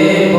الحبيب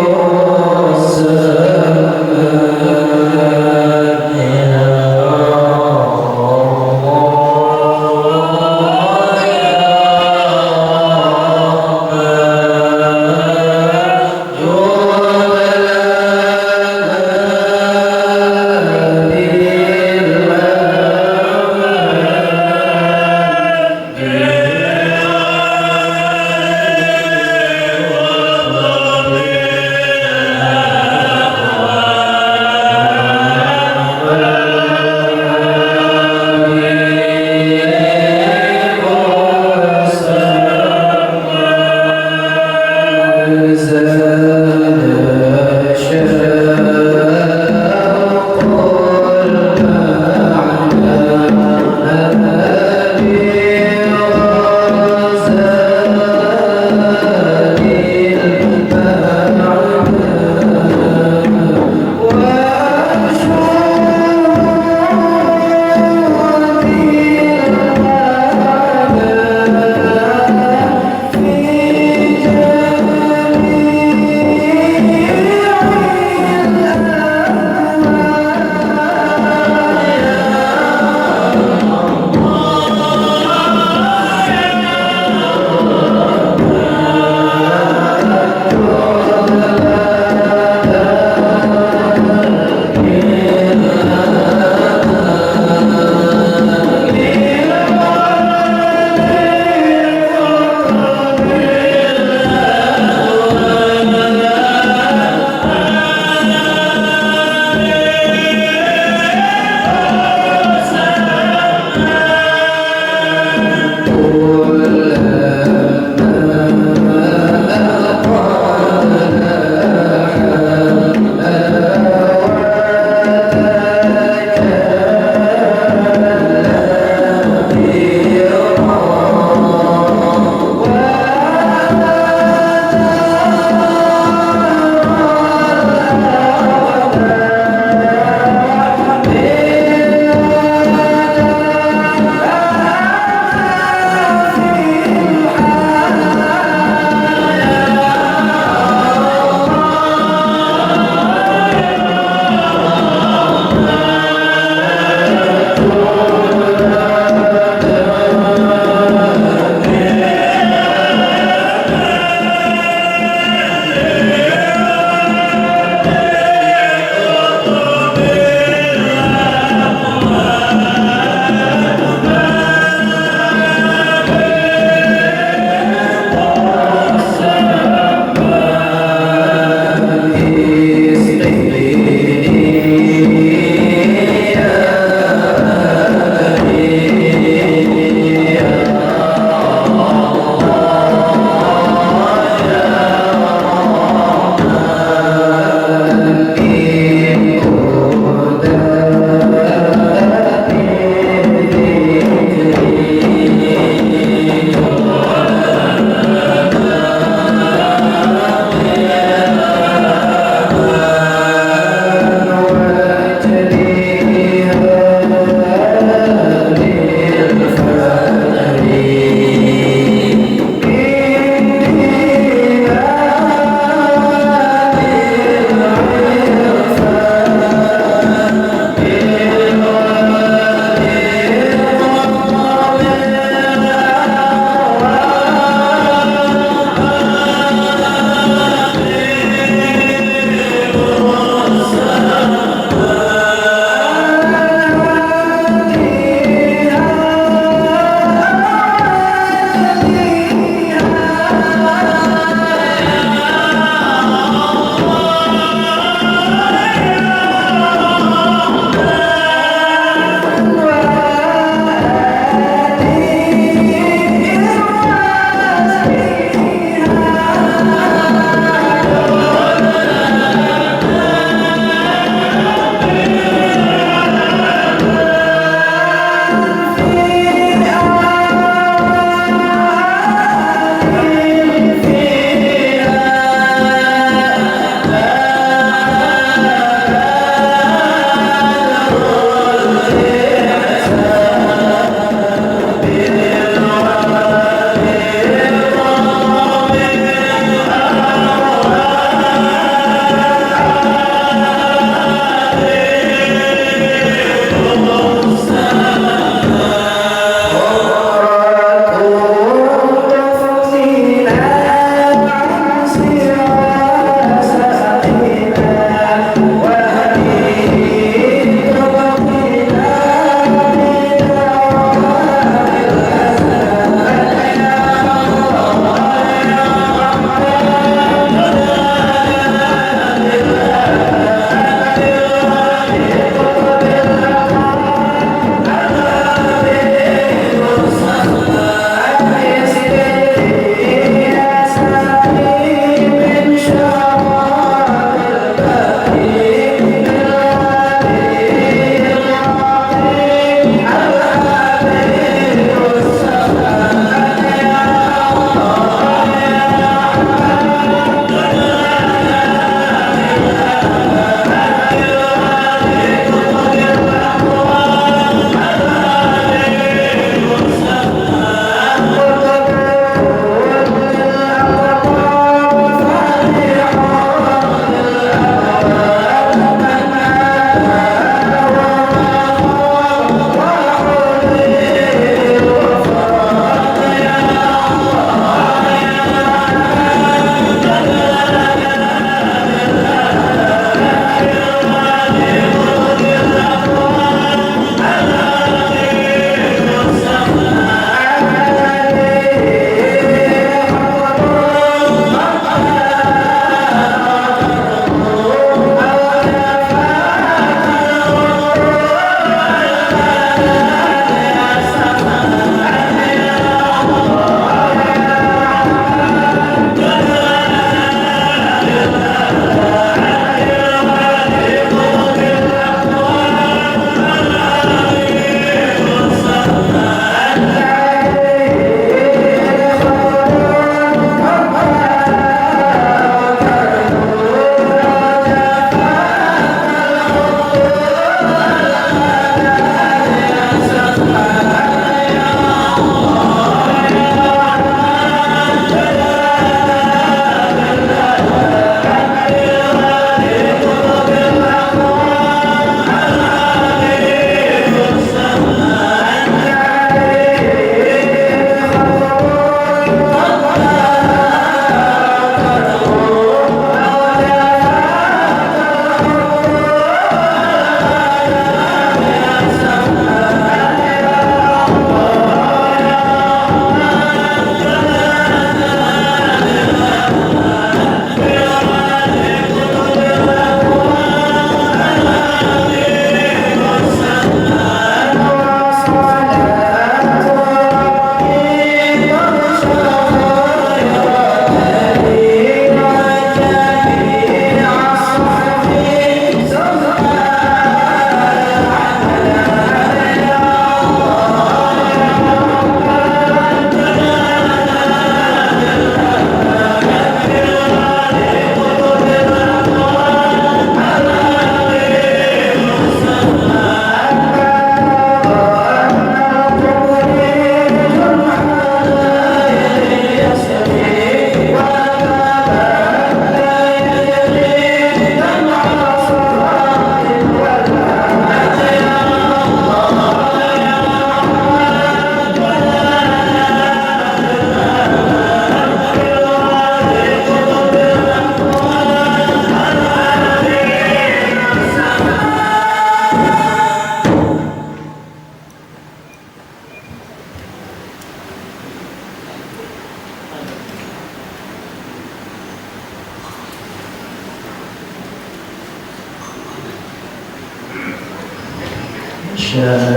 Aku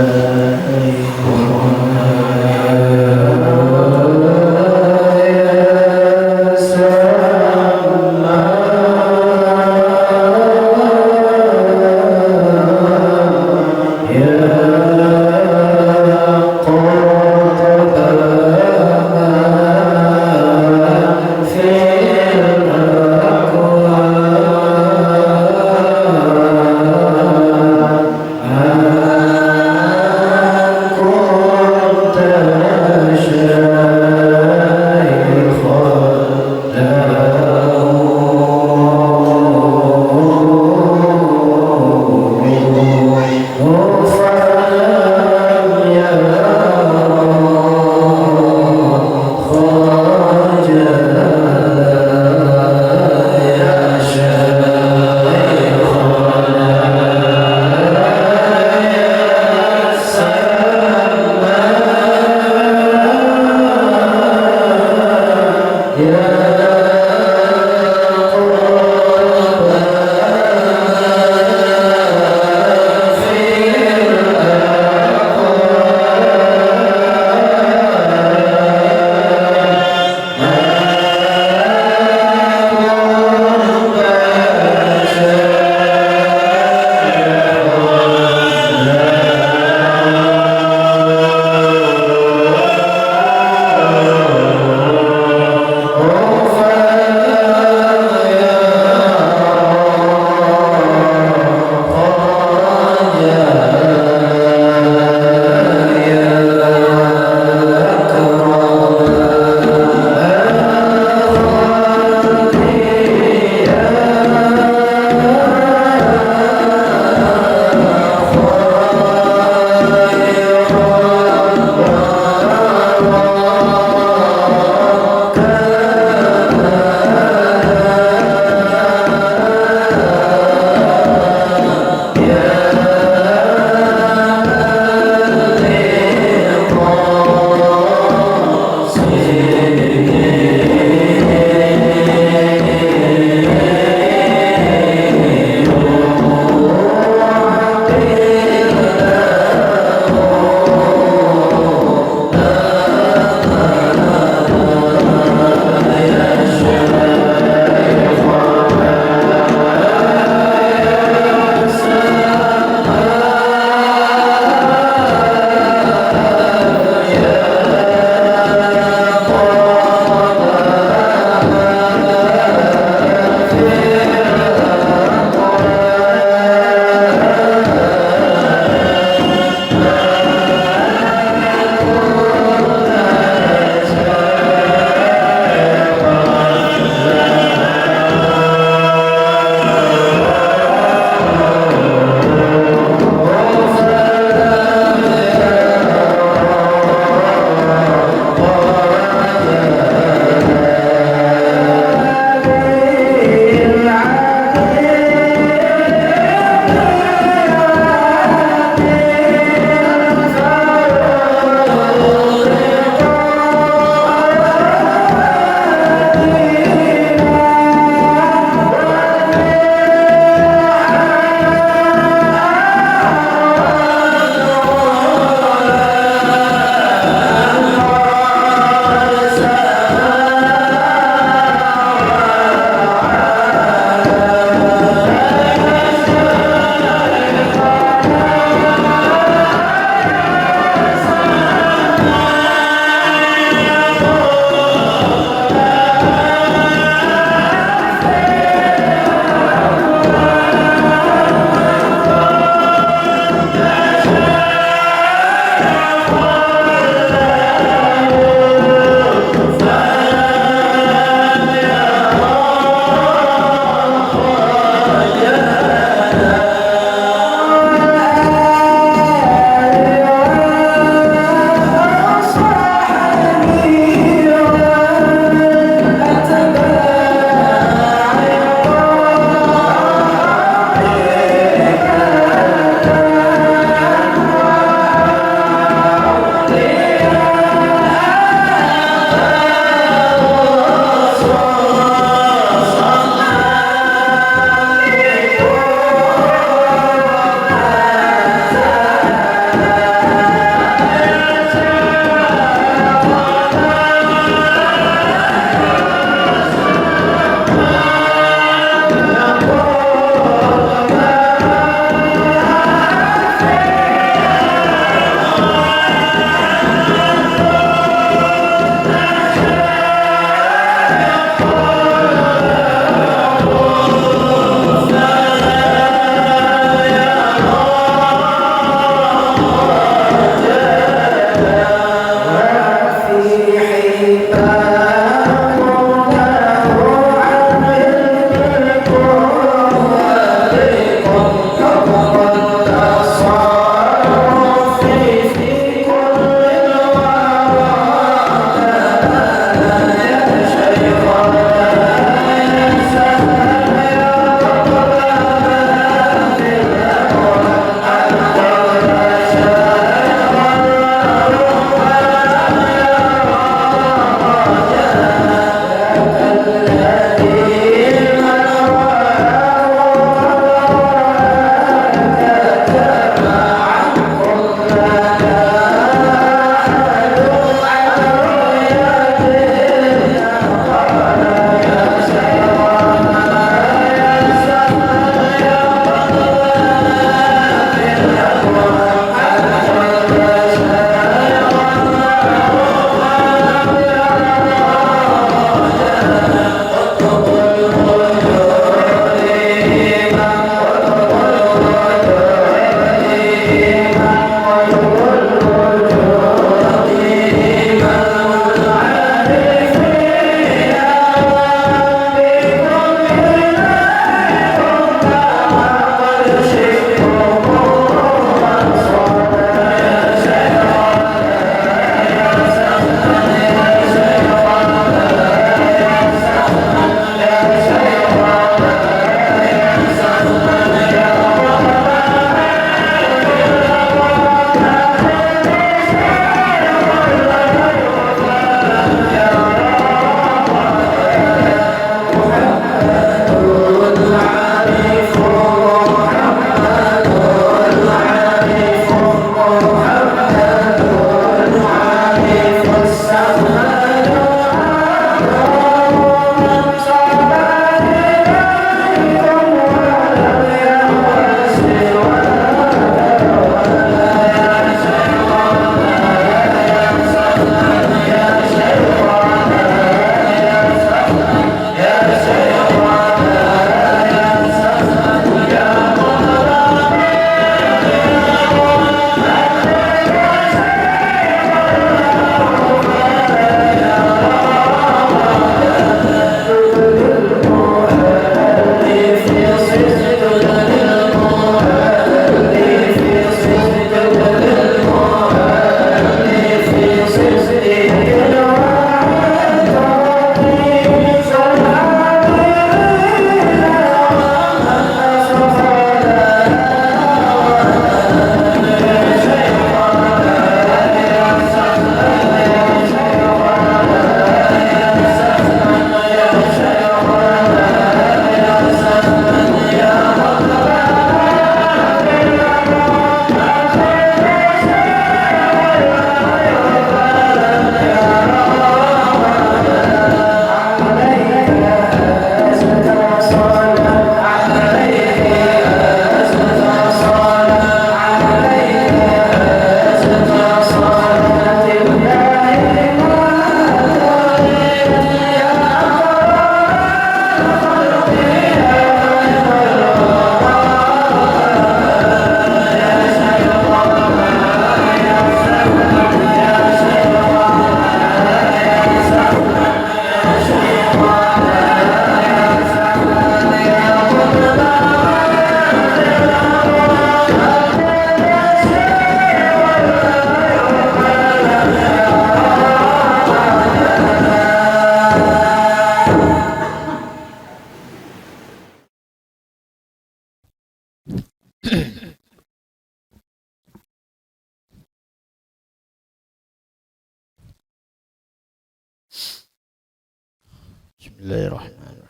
Bismillahirrahmanirrahim.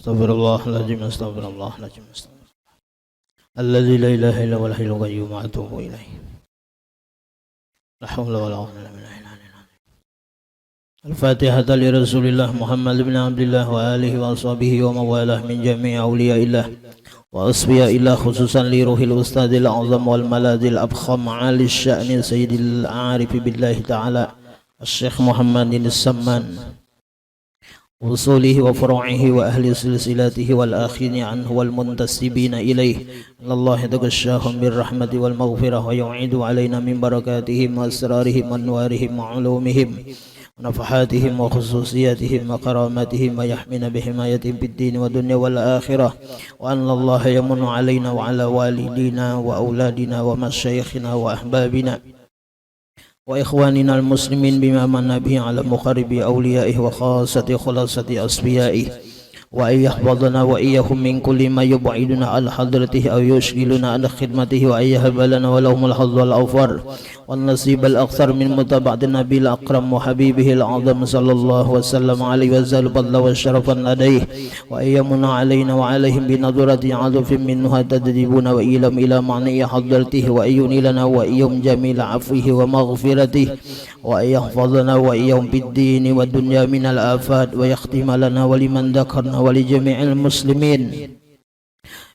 Astaghfirullahaladzim, astaghfirullahaladzim, astaghfirullah. Alladzi la ilaha illa huwal hayyul qayyum wa atubu ilaih. La haula wala quwwata illa billah. Al-Fatihah li Rasulillah Muhammad bin Abdullah wa alihi wa ashabihi wa mawalah min jami'i awliyaillah wa asfiyaillah, khususan li ruhil ustadil azam wal maladil abkham ali sya'ni sayyidil arif billahi ta'ala Syekh Muhammadin As-Samman وصوله وفروعه وأهل سلسلته والآخرين عنه والمنتسبين إليه. الله تغشاهم بالرحمة والمغفرة ويعيد علينا من بركاتهم وأسرارهم وأنوارهم وعلومهم ونفحاتهم وخصوصياتهم وكراماتهم ويحمينا بحمايتهم في الدين والدنيا والآخرة. وأن الله يمن علينا وعلى والدينا وأولادنا ومشايخنا وأحبابنا وإخواننا المسلمين بما من به على مقرب أوليائه وخاصة خلاصة أصفيائه، وأن يحفظنا وإياهم من كل ما يبعدنا عن حضرته أو يشغلنا عن خدمته، وأن يهب لنا ولهم الحظ والأوفر والنصيب الأكثر من متابعة النبي الأكرم وحبيبه الأعظم صلى الله وسلم عليه وزال فضلا وشرفا لديه، وأن يمن علينا وعليهم بنظرة عطف منها تدريبنا وإيلم إلى معنى حضرته، وأن ينيلنا وإيهم جميل عفوه ومغفرته، وأن يحفظنا وإيهم بالدين والدنيا من الآفات، ويختم لنا ولمن ذكرنا ولجميع المسلمين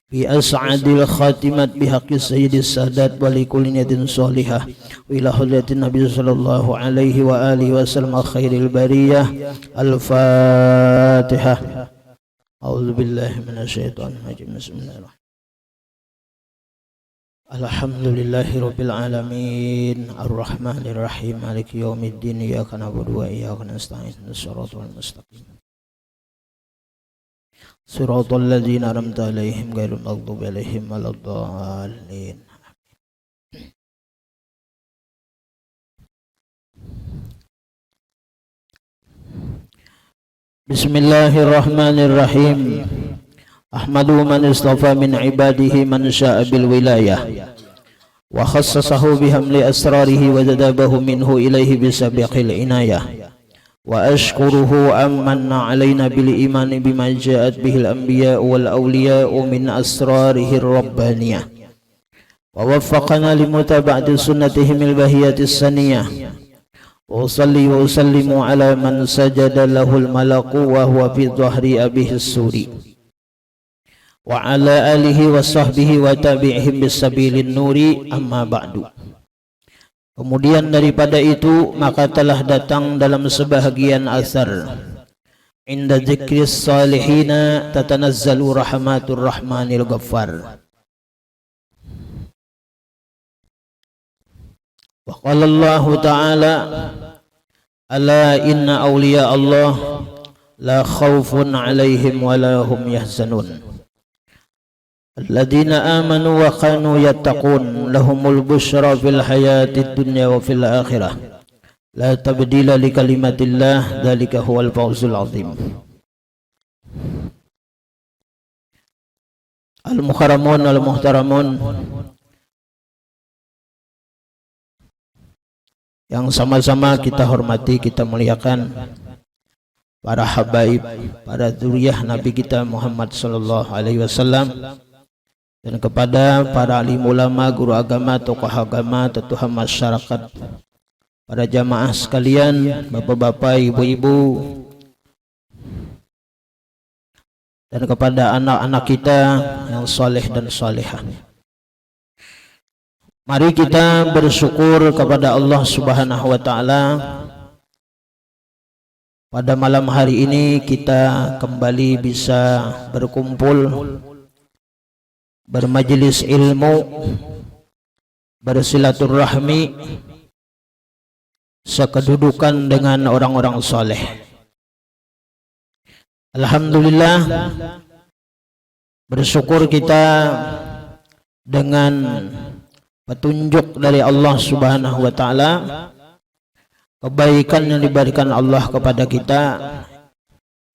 بأسعد الخاتمات بحق سيد السادات ولكل نية صالحة، وإلى حضرة النبي صلى الله عليه وآله وسلم خير البرية. الفاتحة. أعوذ بالله من الشيطان الرجيم. بسم الله الرحمن الرحيم. الحمد لله رب العالمين الرحمن الرحيم مالك يوم الدين إياك نعبد وإياك نستعين الصراط المستقيم صراط الذين أنعمت عليهم غير المغضوب عليهم ولا الضالين. بسم الله الرحمن الرحيم. أحمد من اصطفى من عباده من شاء بالولاية وخصصه بحمل أسراره وجذبه منه إليه بسابق العناية، وأشكره أمن علينا بالإيمان بما جاءت به الأنبياء والأولياء من أسراره الربانية، ووفقنا لمتابعة سنتهم البهية السنية. وأصلي وأسلم على من سجد له الملك وهو في ظهر أبيه السوري، وعلى آله وصحبه وتابعهم بالسبيل النور. Amma ba'du. Kemudian daripada itu maka telah datang dalam sebahagian asar, inda dzikris salihina tatanazzalu rahmatur rahmanil ghaffar. Wa qala Allah ta'ala, ala inna awliya Allah la khawfun alaihim wa la hum yahzanun الذين آمنوا وكانوا يتقون لهم البشرى في الحياة الدنيا وفي الآخرة لا تبديل لكلمات الله ذلك هو الفوز العظيم. Al-Mukarramun al-Muhtaramun yang sama-sama kita hormati, kita muliakan, para habaib, para dzurriyyah Nabi kita Muhammad sallallahu alaihi wasallam, dan kepada para alim ulama, guru agama, tokoh agama, tokoh masyarakat, para jamaah sekalian, bapak-bapak, ibu-ibu, dan kepada anak-anak kita yang soleh dan solehah. Mari kita bersyukur kepada Allah Subhanahu wa ta'ala. Pada malam hari ini kita kembali bisa berkumpul, bermajelis ilmu, bersilaturahmi, sekedudukan dengan orang-orang soleh. Alhamdulillah, Bersyukur kita dengan petunjuk dari Allah Subhanahu wa taala, kebaikan yang diberikan Allah kepada kita,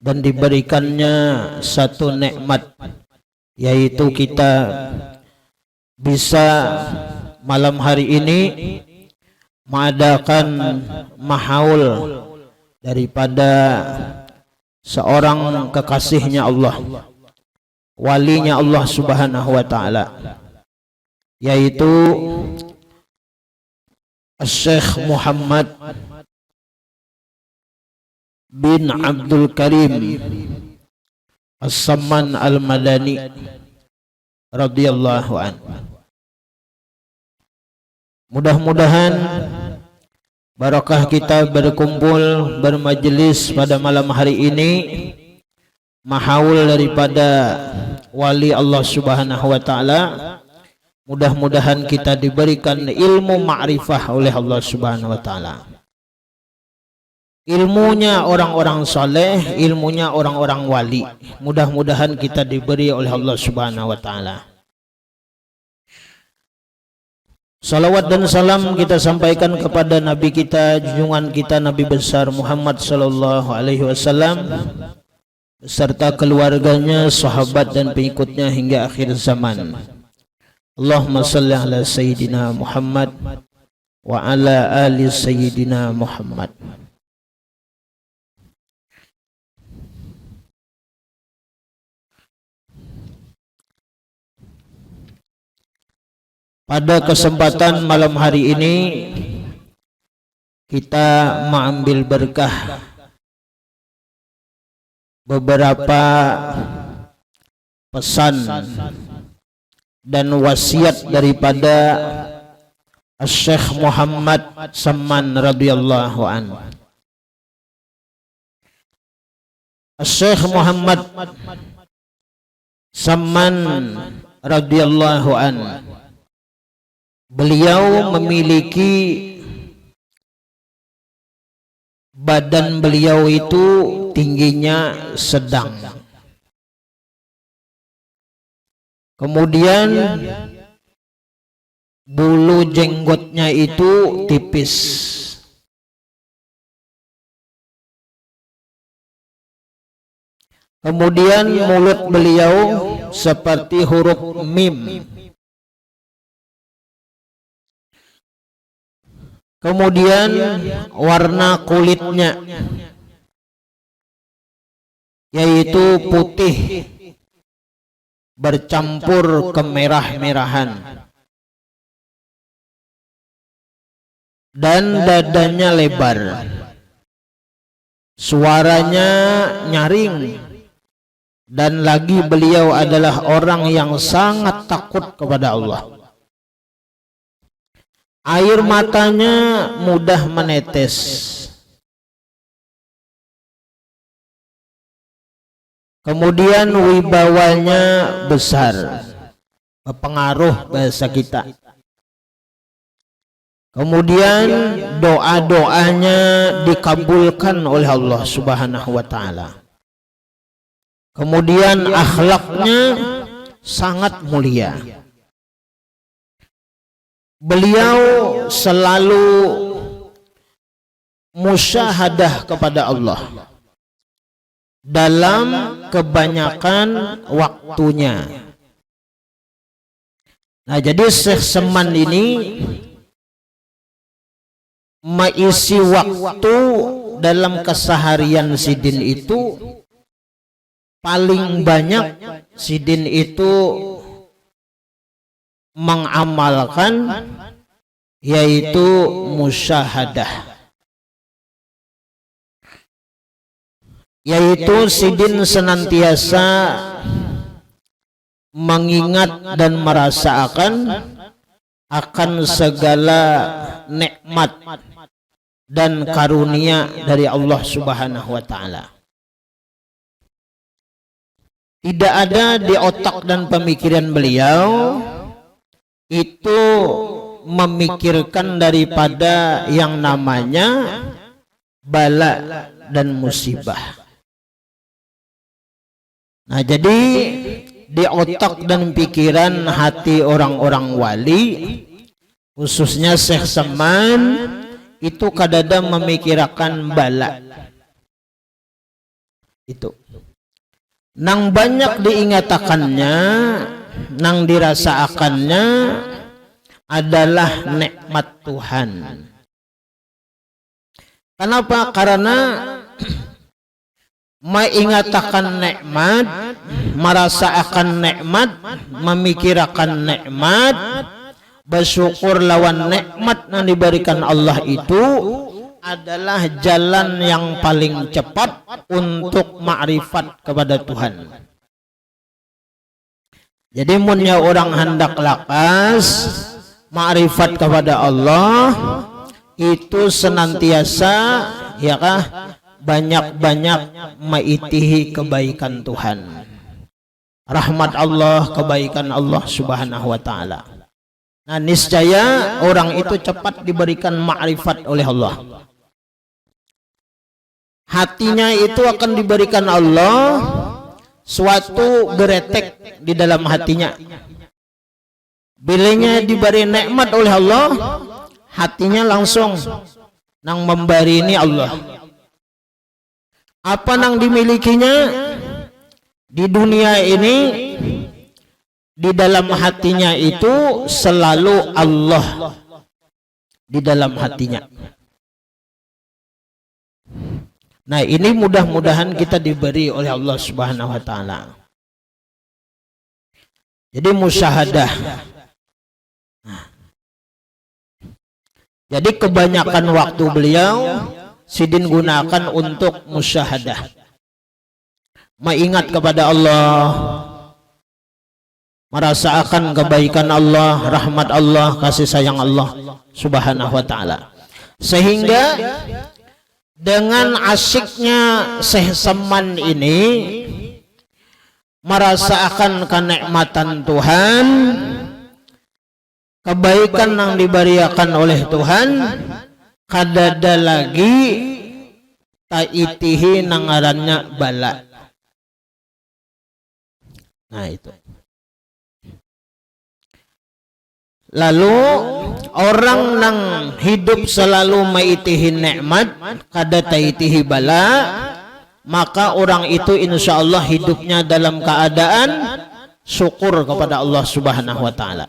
dan diberikannya satu nikmat, yaitu kita bisa malam hari ini mengadakan mahaul daripada seorang kekasihnya Allah, walinya Allah Subhanahu wa taala, yaitu Syekh Muhammad bin Abdul Karim As-Samman Al-Madani radhiyallahu an. Mudah-mudahan barakah kita berkumpul bermajelis pada malam hari ini, mahaul daripada wali Allah Subhanahu wa taala. Mudah-mudahan kita diberikan ilmu ma'rifah oleh Allah Subhanahu wa taala. Ilmunya orang-orang saleh, ilmunya orang-orang wali. Mudah-mudahan kita diberi oleh Allah Subhanahu wa taala. Salawat dan salam kita sampaikan kepada Nabi kita, junjungan kita Nabi besar Muhammad sallallahu alaihi wasallam beserta keluarganya, sahabat dan pengikutnya hingga akhir zaman. Allahumma salli ala sayyidina Muhammad wa ala ali sayyidina Muhammad. Pada kesempatan malam hari ini kita mengambil berkah beberapa pesan dan wasiat daripada Syekh Muhammad Samman radhiyallahu an. Syekh Muhammad Samman radhiyallahu an, beliau memiliki badan beliau itu tingginya sedang. Kemudian bulu jenggotnya itu tipis. Kemudian mulut beliau seperti huruf mim. Kemudian warna kulitnya yaitu putih bercampur kemerah-merahan, dan dadanya lebar, suaranya nyaring, dan lagi beliau adalah orang yang sangat takut kepada Allah. Air matanya mudah menetes. Kemudian wibawanya besar, berpengaruh bahasa kita. Kemudian doa-doanya dikabulkan oleh Allah Subhanahu wa taala. Kemudian akhlaknya sangat mulia. Beliau selalu musyahadah kepada Allah dalam kebanyakan waktunya. Nah, jadi Syekh Samman ini mengisi waktu dalam keseharian sidin itu paling banyak sidin itu mengamalkan yaitu musyahadah, yaitu sidin senantiasa mengingat dan merasakan akan segala nikmat dan karunia dari Allah Subhanahu wa taala. Tidak ada di otak dan pemikiran beliau itu memikirkan daripada yang namanya bala dan musibah. Nah, jadi di otak dan pikiran hati orang-orang wali, khususnya Syekh Saman, itu kadang memikirkan bala. Itu nang banyak diingatakannya, nang dirasaakannya adalah nikmat Tuhan. Kenapa? Karena mengingatakan nikmat, merasakan nikmat, memikirkan nikmat, bersyukur lawan nikmat yang diberikan Allah itu adalah jalan yang paling cepat untuk makrifat kepada Tuhan. Jadi munnya orang hendak lakas makrifat kepada Allah itu senantiasa ya kah banyak-banyak maitihi kebaikan Tuhan, rahmat Allah, kebaikan Allah subhanahu wa ta'ala. Nah niscaya orang itu cepat diberikan makrifat oleh Allah. Hatinya itu akan diberikan Allah suatu geretek di dalam hatinya. Bilanya diberi nikmat oleh Allah, hatinya langsung nang memberi ini Allah. Apa nang dimilikinya di dunia ini, di dalam hatinya itu selalu Allah di dalam hatinya. Nah ini mudah-mudahan kita diberi oleh Allah subhanahu wa ta'ala. Jadi musyahadah. Jadi kebanyakan waktu beliau Sidin gunakan untuk musyahadah, mengingat kepada Allah, merasakan kebaikan Allah, rahmat Allah, kasih sayang Allah subhanahu wa ta'ala. Sehingga dengan asyiknya Syekh Saman ini merasakan kenikmatan Tuhan, kebaikan yang diberikan oleh Tuhan, kadada lagi taitihi nangarannya bala. Nah itu. Lalu orang nang hidup selalu maitihi nikmat, kada taitihi bala, maka orang itu insya Allah hidupnya dalam keadaan syukur kepada Allah subhanahu wa ta'ala.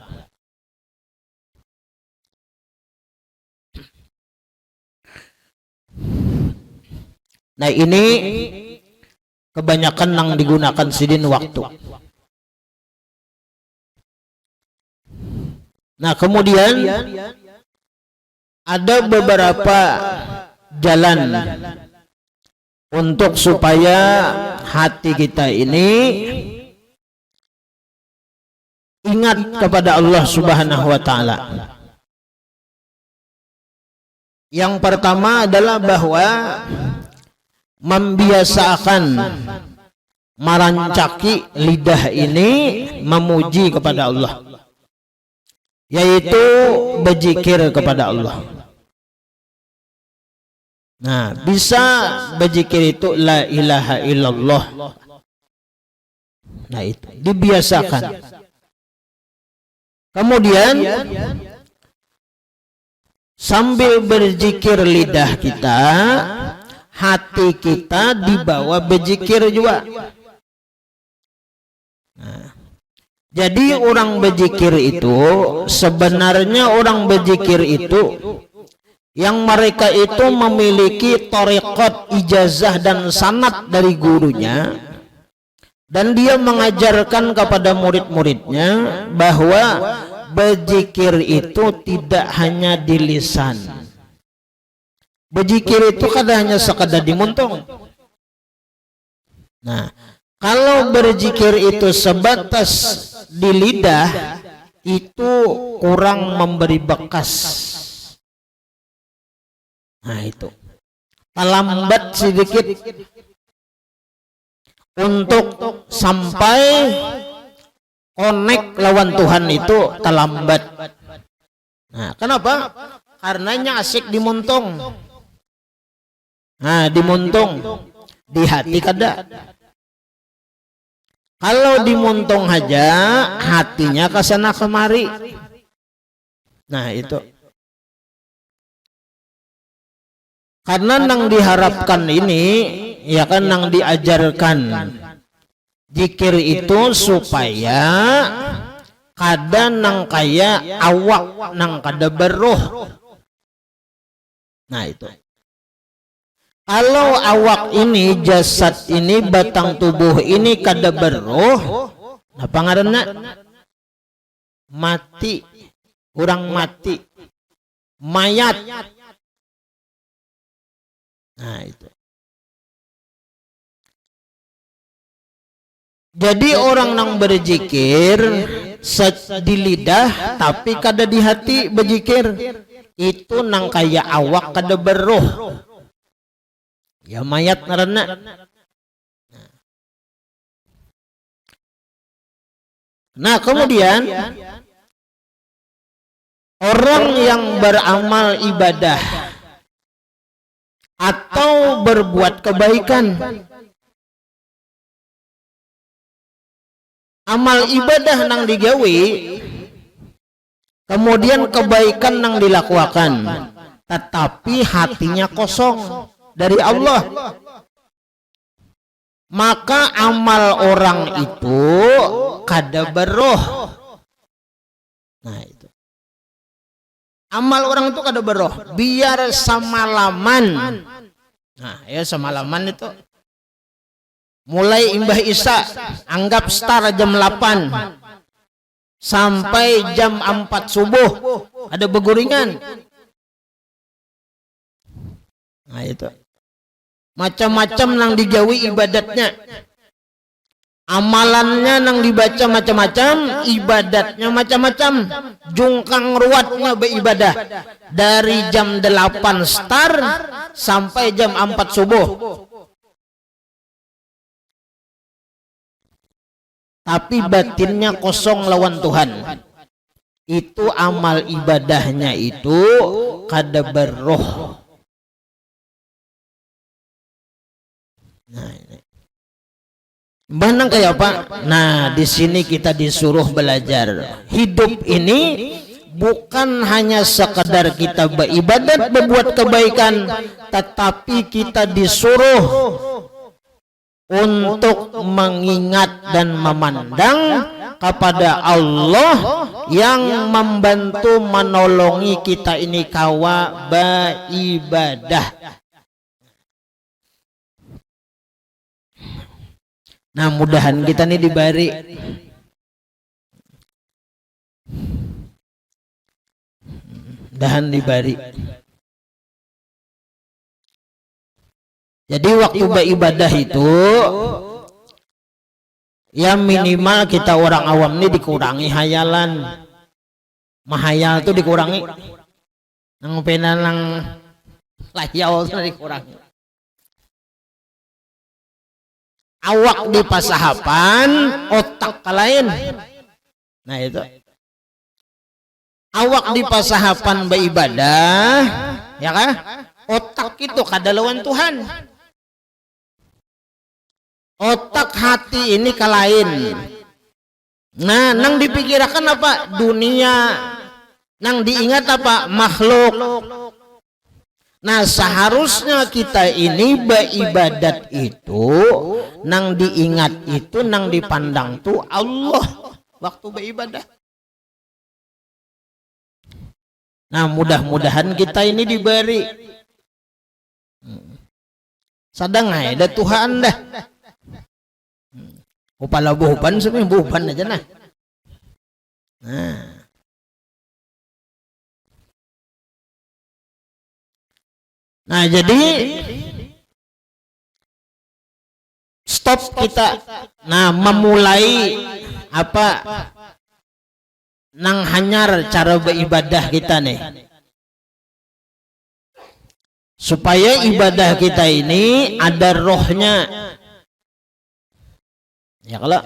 Nah ini kebanyakan yang digunakan sidin waktu. Nah kemudian ada beberapa jalan untuk supaya hati kita ini ingat kepada Allah subhanahu wa ta'ala. Yang pertama adalah bahwa membiasakan merancaki lidah ini memuji kepada Allah, yaitu berzikir kepada Allah. Nah, bisa berzikir itu la ilaha illallah. Nah, itu dibiasakan. Kemudian sambil berzikir lidah kita, hati kita dibawa berzikir juga. Nah, jadi orang berzikir itu sebenarnya orang berzikir itu yang mereka itu memiliki thariqat, ijazah dan sanad dari gurunya, dan dia mengajarkan kepada murid-muridnya bahwa berzikir itu tidak hanya di lisan. Berzikir itu kadang hanya sekadar di muntung. Nah, kalau berzikir itu sebatas di lidah, itu kurang memberi bekas. Nah itu lambat sedikit untuk sampai connect lawan Tuhan itu terlambat. Nah kenapa? Karenanya asik dimuntung. Nah dimuntung di hati kada. Kalau dimontung aja hatinya kesana kemari. Nah itu. Karena nang diharapkan ini, ya kan nang diajarkan zikir itu supaya kada nang kaya awak nang kada beruh. Nah itu. Kalau awak ini, jasad ini, batang tubuh ini kada beruh, apa ngaranna? Mati, kurang mati, mayat. Nah itu. Jadi orang nang berzikir di lidah tapi kada di hati berzikir, itu nang kaya awak kada beruh. Ya mayat ngaranna. Nah kemudian orang yang beramal ibadah atau berbuat kebaikan, amal ibadah nang digawe, kemudian kebaikan nang dilakukan, tetapi hatinya kosong dari Allah, maka amal orang itu kada beruh. Nah itu. Amal orang itu kada beruh, biar semalaman. Nah ya semalaman itu. Mulai imbah isya, anggap start jam 8 sampai jam 4 subuh ada beguringan. Nah itu. Macam-macam nang digawi ibadatnya, amalannya nang dibaca macam-macam, ibadatnya macam-macam, jungkang ruatnya beribadah dari jam 8 start sampai jam 4 subuh. Tapi batinnya kosong lawan Tuhan. Itu amal ibadahnya itu kada beruh. Nah, ini. Banang kayak apa? Nah, di sini kita disuruh belajar. Hidup ini bukan hanya sekadar kita beribadat, berbuat kebaikan, tetapi kita disuruh untuk mengingat dan memandang kepada Allah yang membantu menolongi kita ini kawa beribadah. Nah mudahan kita ini diberi jadi waktu beribadah itu ya minimal kita orang awam ini dikurangi hayalan, mahayal itu dikurangi, nang penang layau itu dikurangi. Awak di pasahapan, otak lain. Nah itu. Awak di pasahapan beribadah, ya kan? Otak itu kada lawan Tuhan. Otak hati ini kalain. Nah, nang dipikirkan apa? Dunia. Nang diingat apa? Makhluk. Nah seharusnya kita ini beribadat itu, nang diingat itu, nang dipandang tuh Allah waktu beribadah. Nah mudah-mudahan kita ini diberi sadang ada Tuhan dah. Upala buhupan sebenarnya buhupan aja nah. Nah jadi stop kita. Nah memulai apa nang hanyar cara beribadah kita nih, supaya ibadah kita ini ada rohnya. Ya kalau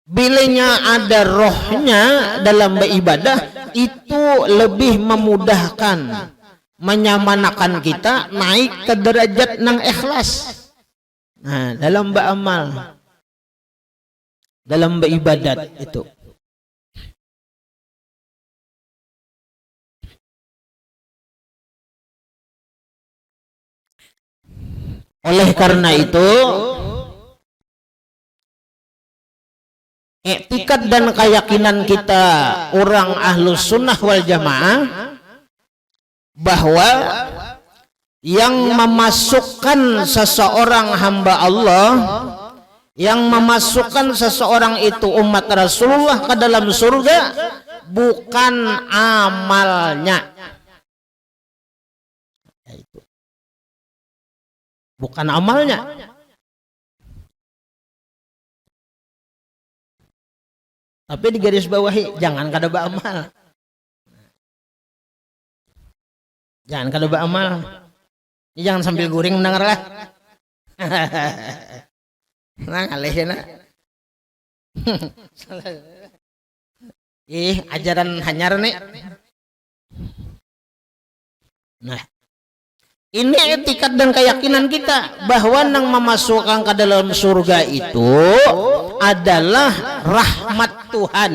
bilanya ada rohnya dalam beribadah, itu lebih memudahkan, menyamanakan kita naik ke derajat nang ikhlas. Nah, dalam beramal, dalam beribadat itu. Oleh karena itu, iktikad dan keyakinan kita orang ahlus sunnah wal jamaah bahwa yang memasukkan seseorang hamba Allah, yang memasukkan seseorang itu umat Rasulullah ke dalam surga bukan amalnya, bukan amalnya, tapi di garis bawahi jangan kada beramal, jangan kada beramal. Jangan sambil guring mendengar lah. Nah, alehna. Ajaran hanyar nih. Nah, ini etikat dan keyakinan kita bahwa yang memasukkan ke dalam surga itu adalah rahmat Tuhan.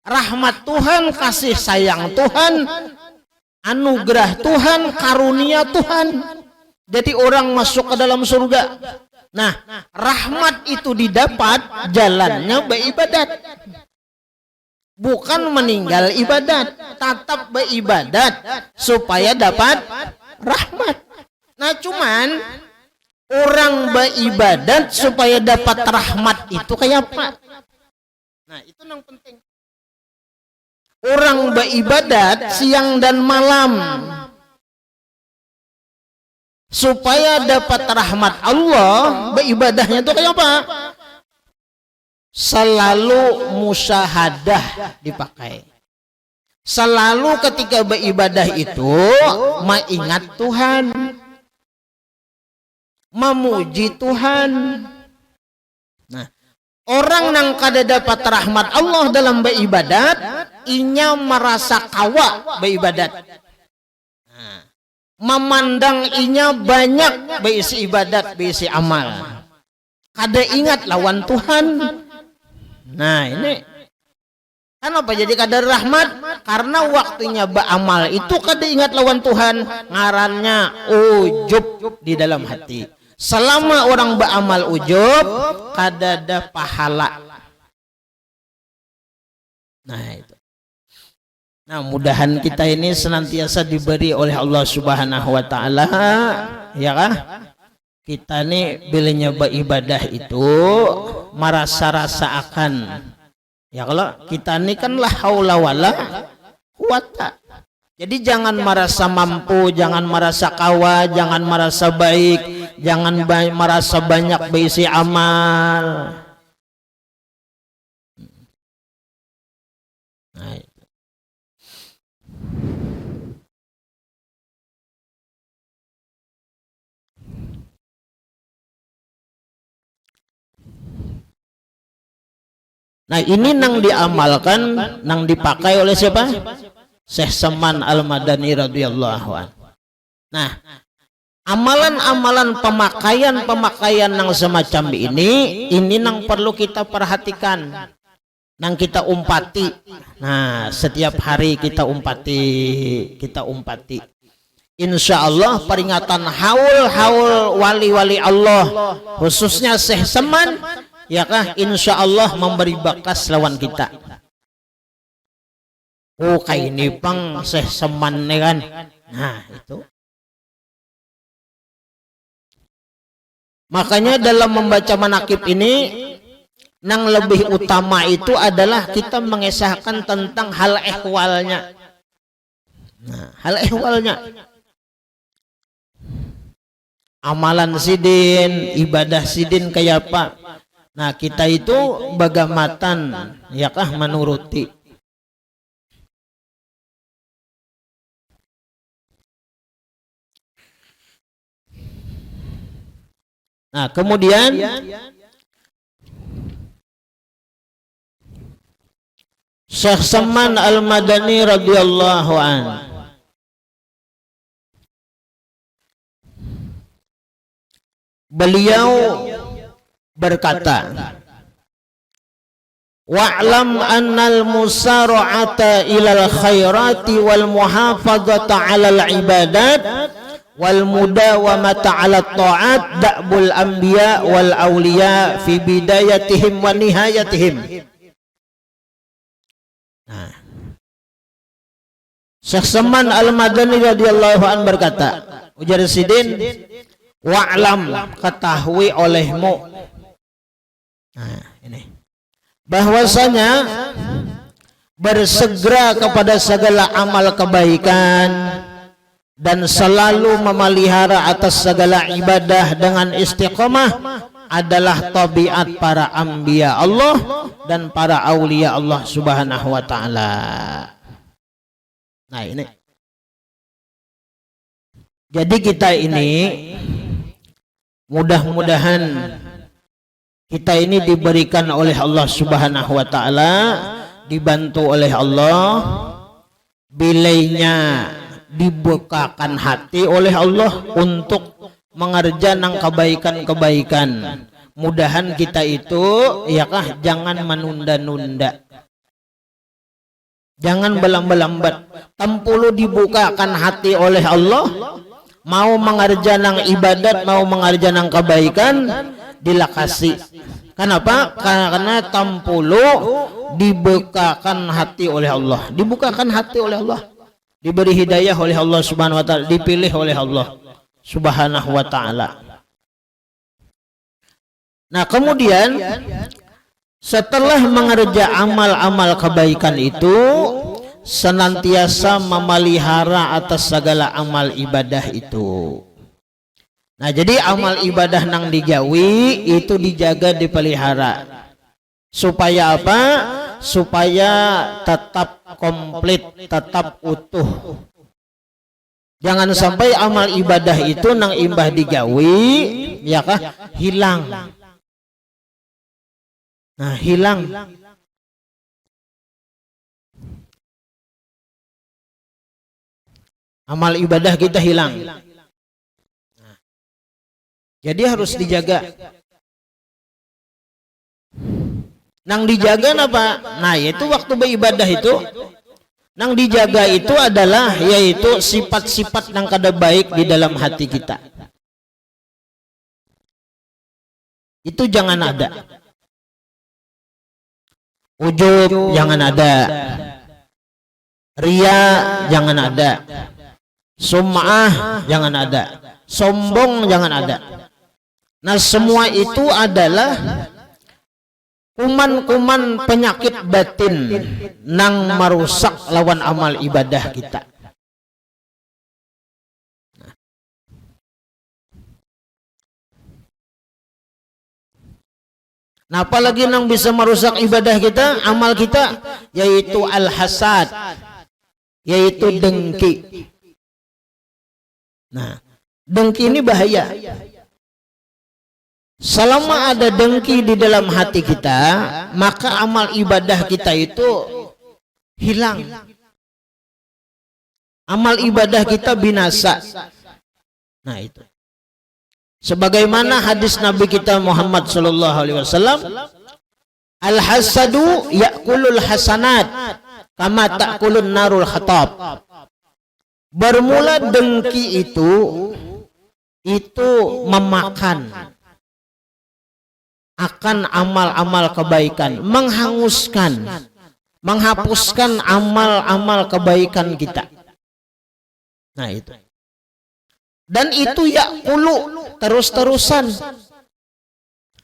Rahmat Tuhan, kasih sayang Tuhan, anugerah Tuhan, karunia Tuhan. Jadi orang masuk ke dalam surga. Nah, rahmat itu didapat jalannya beribadat. Bukan meninggal ibadat, tetap beribadat supaya dapat rahmat. Nah, cuman orang beribadat supaya dapat rahmat itu kayak apa? Nah, itu yang penting. Orang beribadat siang dan malam supaya dapat rahmat Allah, beribadahnya itu kayak apa? Selalu musyahadah dipakai. Selalu ketika beribadah itu mengingat Tuhan, memuji Tuhan. Nah, orang yang kada dapat rahmat Allah dalam beribadat, inya merasa kawa beribadat. Nah, memandang inya banyak berisi ibadat, berisi amal. Kada ingat lawan Tuhan. Nah, ini kenapa jadi kada rahmat? Karena waktunya beramal itu kada ingat lawan Tuhan, ngarannya ujub di dalam hati. Selama orang beramal ujub, kada ada pahala. Nah, itu. Nah, mudahan kita ini senantiasa diberi oleh Allah Subhanahu wa taala, ya kah? Kita nih bilanya beribadah itu merasa-rasa akan, ya kalau kita nih kan la haula wala quwata. Jadi jangan merasa mampu, jangan merasa kawa, jangan merasa baik, jangan merasa banyak berisi amal. Nah, nah, ini nang diamalkan, nang dipakai oleh siapa? Syekh Saman Al-Madani radhiyallahu anhu. Nah, amalan-amalan pemakaian yang semacam ini nang perlu kita perhatikan, nang kita umpati. Nah, setiap hari kita umpati. Insya Allah peringatan haul wali-wali Allah, khususnya Syekh Saman, ya kah, insya Allah memberi bakas lawan kita. Oh, kayak ini pang Syekh Saman nih kan. Nah, itu. Makanya dalam membaca manakib ini, yang lebih utama itu adalah kita mengesahkan tentang hal ehwalnya. Nah, hal ehwalnya. Amalan sidin, ibadah sidin kayak apa? Nah, kita itu bagamatan, ya kah, menuruti. Nah, kemudian Syekh Saman Al-Madani radhiyallahu anhu beliau berkata, wa'lam annal musara'ata ilal khairati wal muhafadzata 'alal ibadat wal mudawamata 'alat ta'at da'bul anbiya wal awliya fi bidayatihim wa nihayatihim. Nah, Syekh Saman Al-Madani radhiyallahu an berkata, ujar Sidin, wa'lam, ketahui olehmu, nah ini, bahwasanya bersegera kepada segala amal kebaikan dan selalu memelihara atas segala ibadah dengan istiqomah adalah tabiat para anbiya Allah dan para aulia Allah subhanahu wa ta'ala. Nah ini, jadi kita ini mudah-mudahan kita ini diberikan oleh Allah subhanahu wa ta'ala, dibantu oleh Allah, bilainya dibukakan hati oleh Allah untuk mengerjakan kebaikan-kebaikan. Mudahan kita itu ya kah jangan menunda-nunda, jangan berlambat-lambat. Tampulu dibukakan hati oleh Allah, mau mengerjakan ibadat, mau mengerjakan kebaikan, dilakasi. Kenapa? Karena tampulu dibukakan hati oleh Allah, dibukakan hati oleh Allah, diberi hidayah oleh Allah subhanahu wa ta'ala, dipilih oleh Allah subhanahu wa ta'ala. Nah kemudian setelah mengerja amal-amal kebaikan itu, senantiasa memelihara atas segala amal ibadah itu. Nah jadi amal ibadah nang digawi itu dijaga, dipelihara, supaya apa? Supaya tetap komplit, tetap utuh. Jangan sampai amal ibadah itu nang imbah digawi ya kah hilang. Nah hilang, amal ibadah kita hilang. Nah, jadi harus dijaga. Nang dijaga apa? Nah yaitu waktu beribadah itu, nang dijaga itu adalah yaitu sifat-sifat nang kada baik di dalam hati kita. Itu jangan ada. Ujub jangan ada, ria jangan ada, sum'ah jangan ada, sombong jangan ada. Nah semua itu adalah kuman-kuman penyakit batin nang merusak lawan amal ibadah kita. Nah apalagi nang bisa merusak ibadah kita, amal kita, yaitu al-hasad, yaitu dengki. Nah dengki ini bahaya. Selama ada dengki di dalam hati kita, maka amal ibadah kita itu hilang, amal ibadah kita binasa. Nah itu sebagaimana hadis Nabi kita Muhammad sallallahu alaihi wasallam, al-hasadu ya'kulul hasanat kama ta'kulun narul khatab. Bermula dengki itu memakan akan amal-amal kebaikan, menghanguskan, menghapuskan amal-amal kebaikan kita. Nah itu. Dan itu ya'kulu terus-terusan,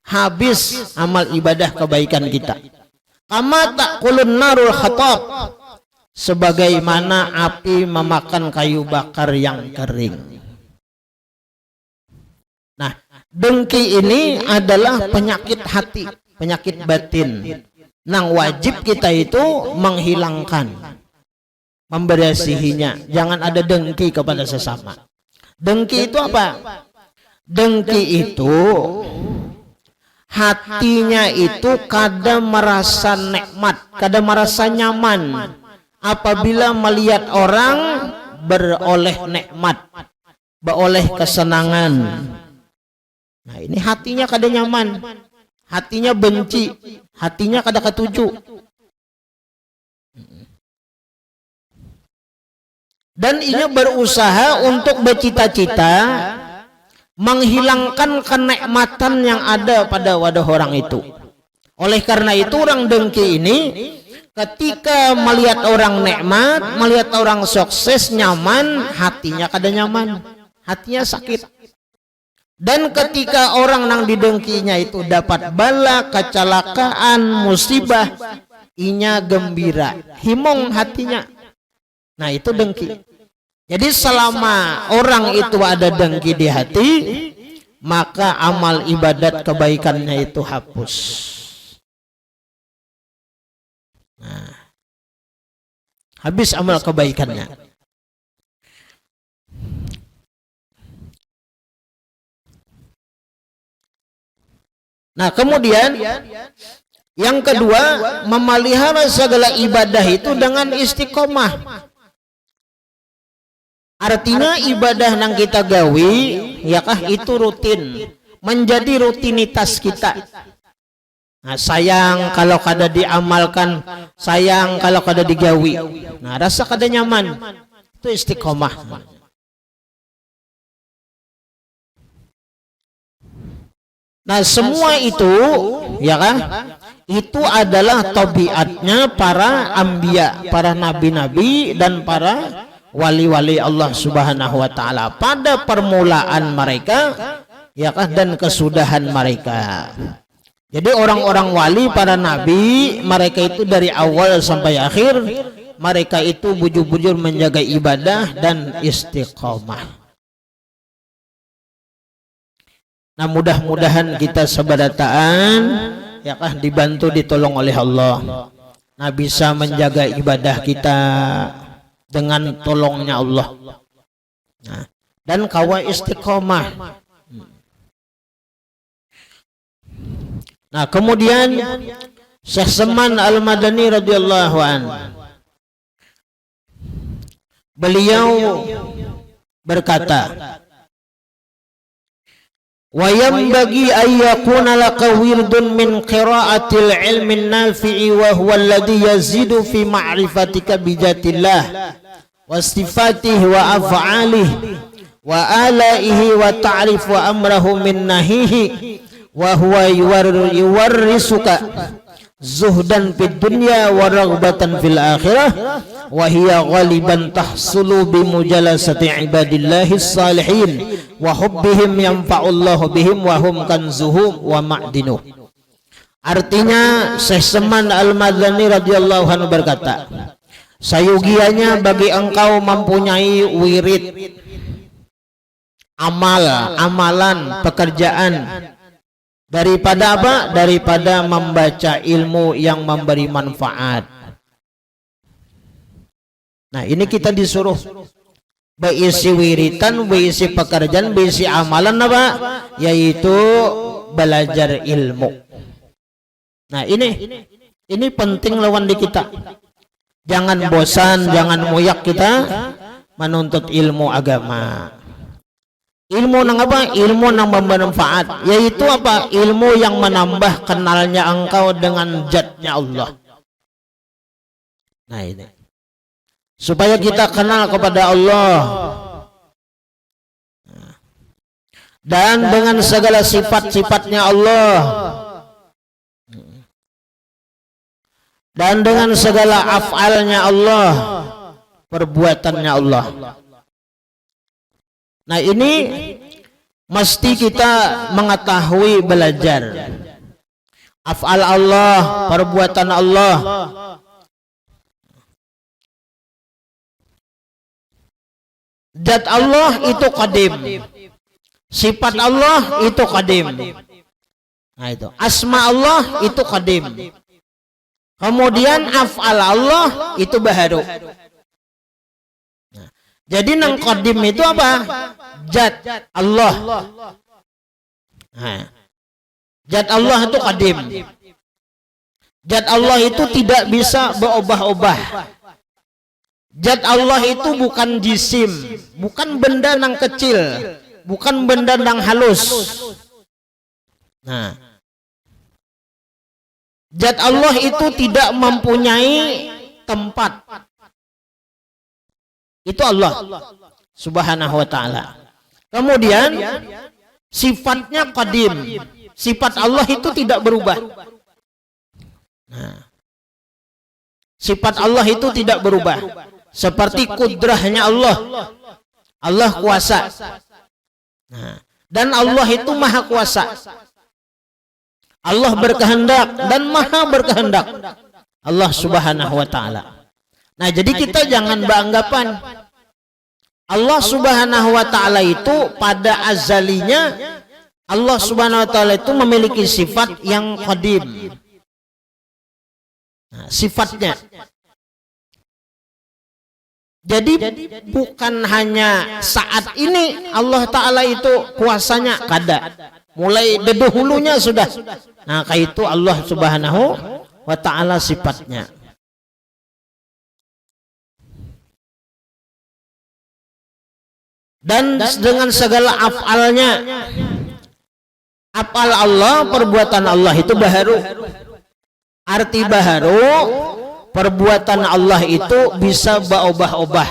habis amal ibadah kebaikan kita. Kama ta'kulun narul khatab, sebagaimana api memakan kayu bakar yang kering. Nah dengki ini adalah penyakit hati, penyakit batin, nang wajib kita itu menghilangkan, membersihinya. Jangan ada dengki kepada sesama. Dengki itu apa? Dengki itu hatinya itu kadang merasa nikmat, kadang merasa nyaman apabila melihat orang beroleh nikmat, beroleh kesenangan. Nah ini hatinya kada nyaman, hatinya benci, hatinya kada ketuju. Dan ia berusaha untuk bercita-cita menghilangkan kenikmatan yang ada pada wadah orang itu. Oleh karena itu orang dengki ini ketika melihat orang nikmat, melihat orang sukses, nyaman, hatinya kada nyaman, hatinya sakit. Dan ketika orang nang didengkinya itu dapat bala, kecelakaan, musibah, inya gembira, himong hatinya. Nah itu dengki. Jadi selama orang itu ada dengki di hati, maka amal ibadat kebaikannya itu hapus. Nah, habis amal kebaikannya. Nah kemudian yang kedua, memelihara segala ibadah itu dengan istiqomah. Artinya ibadah yang kita gawi, yakah itu rutin, menjadi rutinitas kita. Nah, sayang kalau kada diamalkan, sayang kalau kada digawi. Nah, rasa kada nyaman. Itu istiqomah. Nah, semua itu, ya kan? Itu adalah tabiatnya para anbiya, para nabi-nabi dan para wali-wali Allah Subhanahu wa taala pada permulaan mereka, ya kan, dan kesudahan mereka. Jadi orang-orang wali, para nabi, mereka itu dari awal sampai akhir mereka itu bujur-bujur menjaga ibadah dan istiqomah. Nah, mudah-mudahan kita sebadataan, ya kan, dibantu ditolong oleh Allah. Nah, bisa menjaga ibadah kita dengan tolongnya Allah. Nah, dan kawa istiqomah. Nah, kemudian Syekh Saman Al-Madani radhiyallahu an, beliau berkata, wa yanbaghi an yakuna laka wirdun min qira'atil ilmin nafi'i wa huwa alladhi yazidu fi ma'rifatika bijatillah wa sifatihi wa af'alihi wa alaihi wa ta'rif wa amrahu min nahihi wa huwa yuwarrisuka zuhdan fid dunya wa raghbatan fil akhirah wa hiya ghaliban tahsulu bi mujalasati ibadillahis salihin wa hubbihim yanfa'ullahu bihim wa hum kanzuhum wa ma'dinuh. Artinya Syekh Saman Al-Madani radhiyallahu anhu berkata, sayugianya bagi engkau mempunyai wirid, amalan, pekerjaan, daripada apa? Daripada membaca ilmu yang memberi manfaat. Nah, ini kita disuruh berisi wiritan, berisi pekerjaan, berisi amalan apa? Yaitu belajar ilmu. Nah, ini penting lawan di kita. Jangan bosan, jangan muyak kita menuntut ilmu agama. Ilmu nang apa? Ilmu nang bermanfaat, yaitu apa? Ilmu yang menambah kenalnya engkau dengan zatnya Allah. Nah, ini supaya kita kenal kepada Allah dan dengan segala sifat-sifatnya Allah dan dengan segala af'alnya Allah, perbuatannya Allah. Nah, ini mesti kita mengetahui, belajar af'al Allah, perbuatan Allah. Zat Allah itu qadim, sifat Allah itu qadim. Nah, itu asma Allah itu qadim. Kemudian af'al Allah itu baharu. Nah, jadi nang qadim itu apa? Zat Allah. Nah, zat Allah itu qadim. Zat Allah itu tidak bisa berubah-ubah. Zat Allah itu bukan jisim, bukan benda yang kecil, bukan benda yang halus. Nah, zat Allah itu tidak mempunyai tempat. Itu Allah Subhanahu wa ta'ala. Kemudian sifatnya qadim. Sifat Allah itu tidak berubah. Nah, sifat Allah itu tidak berubah. Seperti kudrahnya Allah. Allah kuasa. Nah, dan Allah itu maha kuasa. Allah berkehendak dan maha berkehendak. Allah Subhanahu wa ta'ala. Nah, jadi kita jangan beranggapan Allah Subhanahu wa ta'ala itu pada azalinya Allah Subhanahu wa ta'ala itu memiliki sifat yang qadim. Nah, sifatnya. Jadi bukan hanya saat ini Allah ta'ala itu kuasanya, kada. Mulai dahulunya sudah. Nah, kayak itu Allah Subhanahu wa ta'ala sifatnya. Dan dengan segala af'alnya, af'al Allah, perbuatan Allah itu baharu. Arti baharu, perbuatan Allah itu bisa berubah-ubah.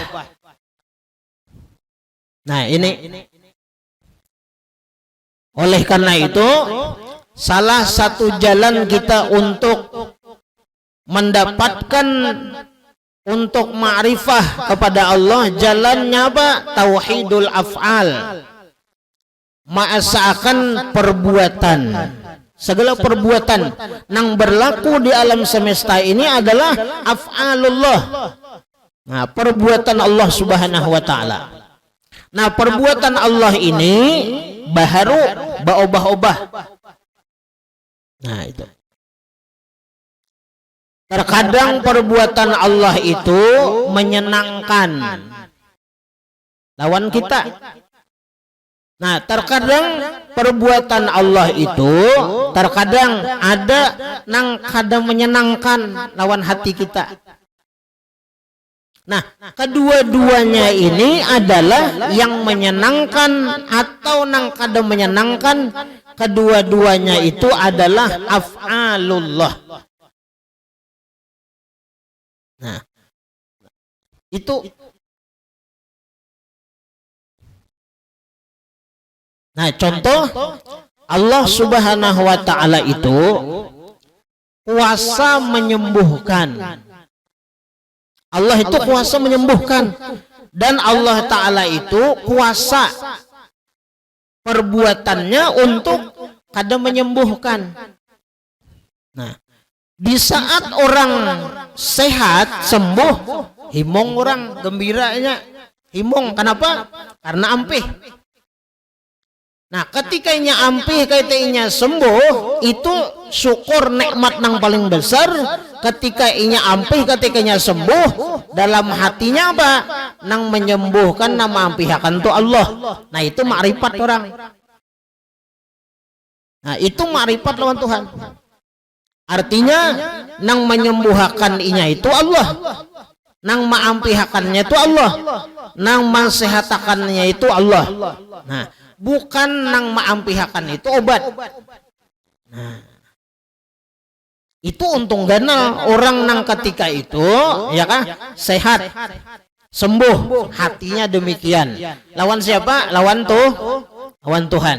Nah, ini oleh karena itu salah satu jalan kita untuk mendapatkan, untuk ma'rifah kepada Allah, jalannya apa? Tauhidul af'al. Ma'asa'akan perbuatan. Segala perbuatan yang berlaku di alam semesta ini adalah af'alullah. Nah, perbuatan Allah Subhanahu wa ta'ala. Nah, perbuatan Allah ini baharu, berubah-ubah. Nah, itu. Terkadang perbuatan Allah itu menyenangkan lawan kita. Nah, terkadang perbuatan Allah itu terkadang ada nang kadang menyenangkan lawan hati kita. Nah, kedua-duanya ini adalah yang menyenangkan atau nang kadang menyenangkan, kedua-duanya itu adalah af'alullah. Nah, itu. Nah, contoh Allah Subhanahu wa ta'ala itu kuasa menyembuhkan. Allah itu kuasa menyembuhkan, dan Allah ta'ala itu kuasa perbuatannya untuk kadang menyembuhkan. Nah, di saat orang sehat, sembuh, himong orang gembiranya, himong. Kenapa? Karena ampih. Nah, ketika inya ampih, ketika inya sembuh, itu syukur nikmat yang paling besar. Ketika inya ampih, ketika inya sembuh, dalam hatinya apa? Nang menyembuhkan, nama ampihakan itu Allah. Nah, itu makrifat orang. Nah, itu makrifat lawan Tuhan. Artinya nang menyembuhkan inya itu Allah, nang maampihakannya itu Allah, nang masehatakannya itu Allah. Nah, bukan nang maampihakan itu obat. Nah, itu untung ganal orang nang ketika itu, ya kan, sehat, sembuh, hatinya demikian. Lawan siapa? Lawan Tuhan.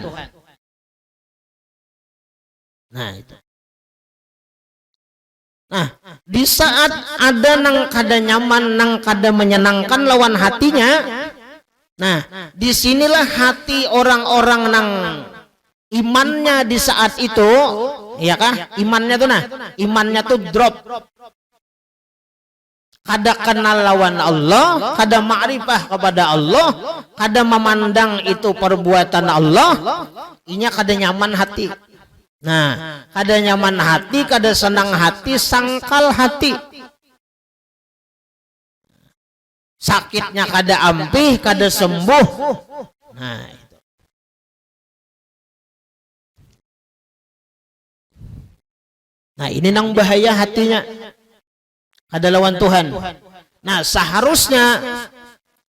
Nah, itu. Nah, di saat ada nang kada nyaman, nang kada menyenangkan lawan hatinya, nah, disinilah hati orang-orang nang imannya di saat itu, ya kah? Imannya tuh imannya tuh drop. Kada kenal lawan Allah, kada ma'rifah kepada Allah, kada memandang itu perbuatan Allah, inya kada nyaman hati. Nah, kada nyaman hati, kada senang hati, sangkal hati. Sakitnya kada ampih, kada sembuh. Nah, itu. Nah, ini nang bahaya hatinya. Kada lawan Tuhan. Nah, seharusnya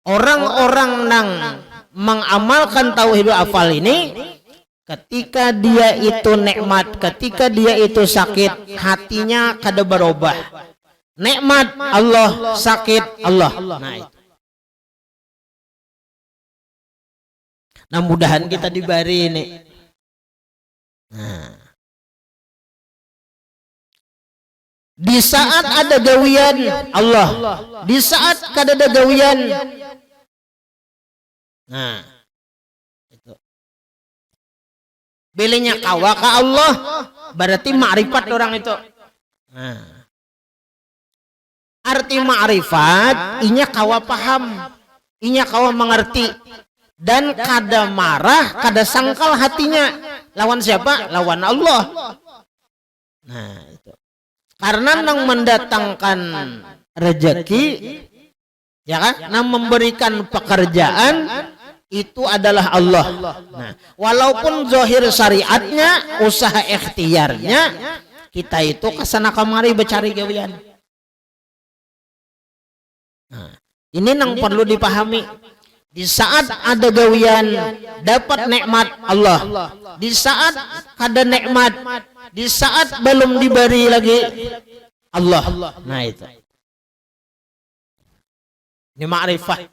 orang-orang nang mengamalkan tauhidul afal ini, Ketika dia itu nikmat, ketika dia itu sakit, hatinya kada berubah. Nikmat Allah, sakit Allah. Nah, itu. Nah, mudahan kita diberi ini. Nah. Di saat ada gawian Allah, di saat kada ada gawian. Nah, itu. Belinya kawa ka Allah, berarti ma'rifat orang itu. Nah. Arti ma'rifat, inya kawa paham, inya kawa mengerti, dan kada marah, kada sangkal hatinya. Lawan siapa? Lawan Allah. Nah, itu. Karena nang mendatangkan rezeki, ya kan, nang memberikan pekerjaan itu adalah Allah. Nah, walaupun zahir syariatnya, usaha ikhtiarnya, kita itu kesana kemari bercari gawian. Nah, ini nang perlu dipahami. Di saat ada gawian, dapat nikmat Allah. Di saat ada nikmat, di saat belum diberi lagi Allah. Nah, itu. Ini ma'rifat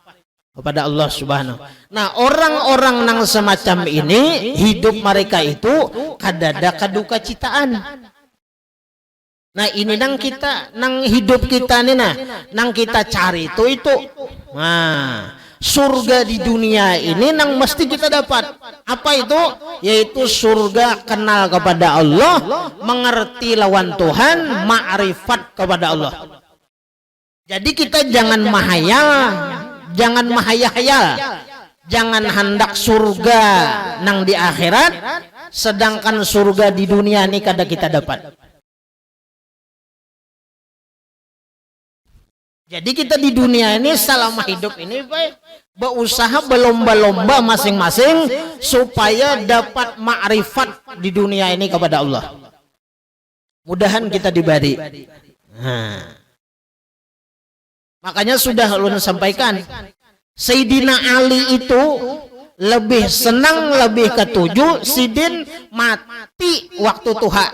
kepada Allah Subhanahu. Nah, orang-orang nang semacam ini, hidup mereka itu kadada kaduka citaan. Nah, ini nang kita, nang hidup kita nih, nang kita cari itu. Nah, surga di dunia ini nang mesti kita dapat. Apa itu? Yaitu surga kenal kepada Allah, mengerti lawan Tuhan, ma'rifat kepada Allah. Jadi kita jangan mahayal, jangan mahayal, jangan hendak surga nang di akhirat, sedangkan surga di dunia ini kada kita dapat. Jadi kita di dunia ini selama hidup ini berusaha berlomba-lomba masing-masing supaya dapat ma'rifat di dunia ini kepada Allah. Mudahan kita diberi. Nah. Makanya sudah ulun sampaikan, Sayyidina Ali itu lebih senang, lebih ketujuh sidin mati waktu tuha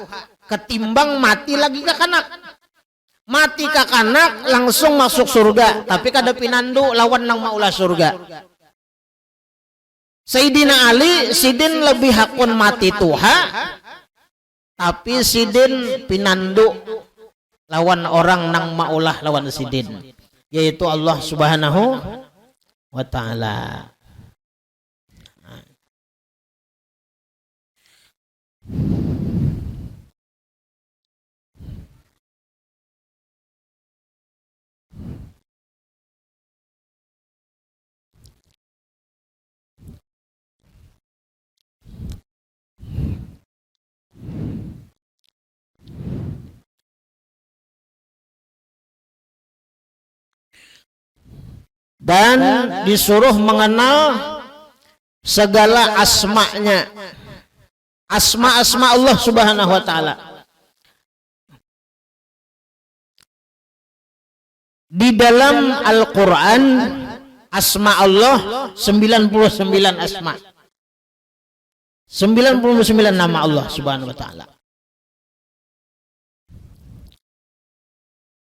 ketimbang mati lagi kekanak. Mati kakanak langsung masuk surga, tapi kada pinandu lawan nang maulah surga. Sayyidina Ali sidin lebih hakun mati tuha, tapi sidin pinandu lawan orang nang maulah lawan sidin, yaitu Allah Subhanahu wa ta'ala. Dan disuruh mengenal segala asma'nya, asma-asma Allah Subhanahu wa ta'ala. Di dalam Al-Quran asma Allah 99 asma, 99 nama Allah Subhanahu wa ta'ala.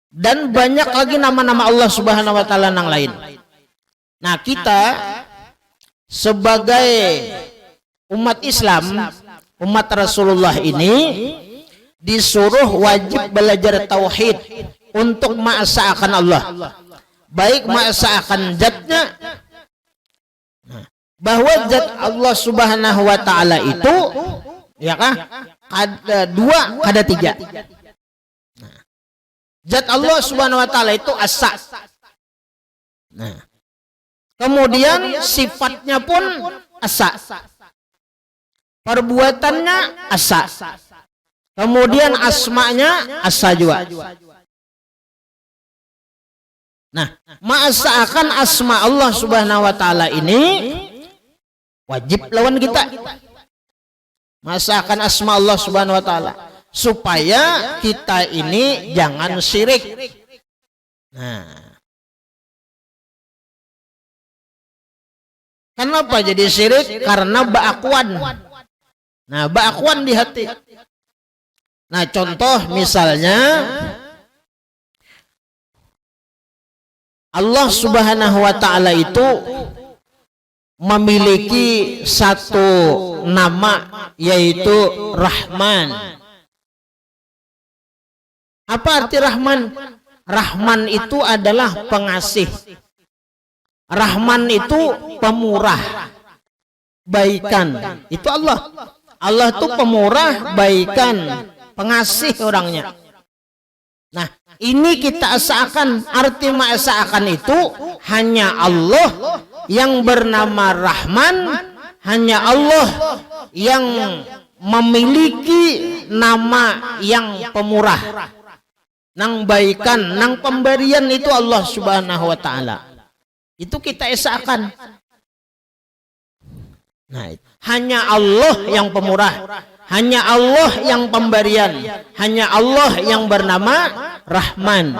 Dan banyak lagi nama-nama Allah Subhanahu wa ta'ala yang lain. Nah, kita sebagai umat Islam, umat Rasulullah ini disuruh wajib belajar tauhid untuk ma'asa'akan Allah, baik ma'asa'akan zatnya, bahwa zat Allah Subhanahu wa ta'ala itu, ya kah, ada dua, ada tiga. Zat Allah Subhanahu wa ta'ala itu asa. Nah, kemudian sifatnya pun asa, perbuatannya asa, kemudian asmanya asa juga. Nah, ma'asa'akan asma Allah Subhanahu wa ta'ala ini wajib lawan kita. Ma'asa'akan asma Allah Subhanahu wa ta'ala supaya kita ini jangan syirik. Nah, kenapa jadi syirik? Karena ba'akwan. Nah, ba'akwan di hati. Nah, contoh misalnya Allah Subhanahu wa taala itu memiliki satu nama yaitu Rahman. Apa arti Rahman? Rahman itu adalah pengasih. Rahman itu pemurah, baikan. Itu Allah. Allah itu pemurah, baikan, pengasih orangnya. Nah, ini kita seakan, arti seakan itu hanya Allah yang bernama Rahman, hanya Allah yang memiliki nama yang pemurah, nang baikan, nang pemberian itu Allah Subhanahu wa taala. Itu kita esakan. Nah, hanya Allah yang pemurah, hanya Allah yang pemberian, hanya Allah yang bernama Rahman.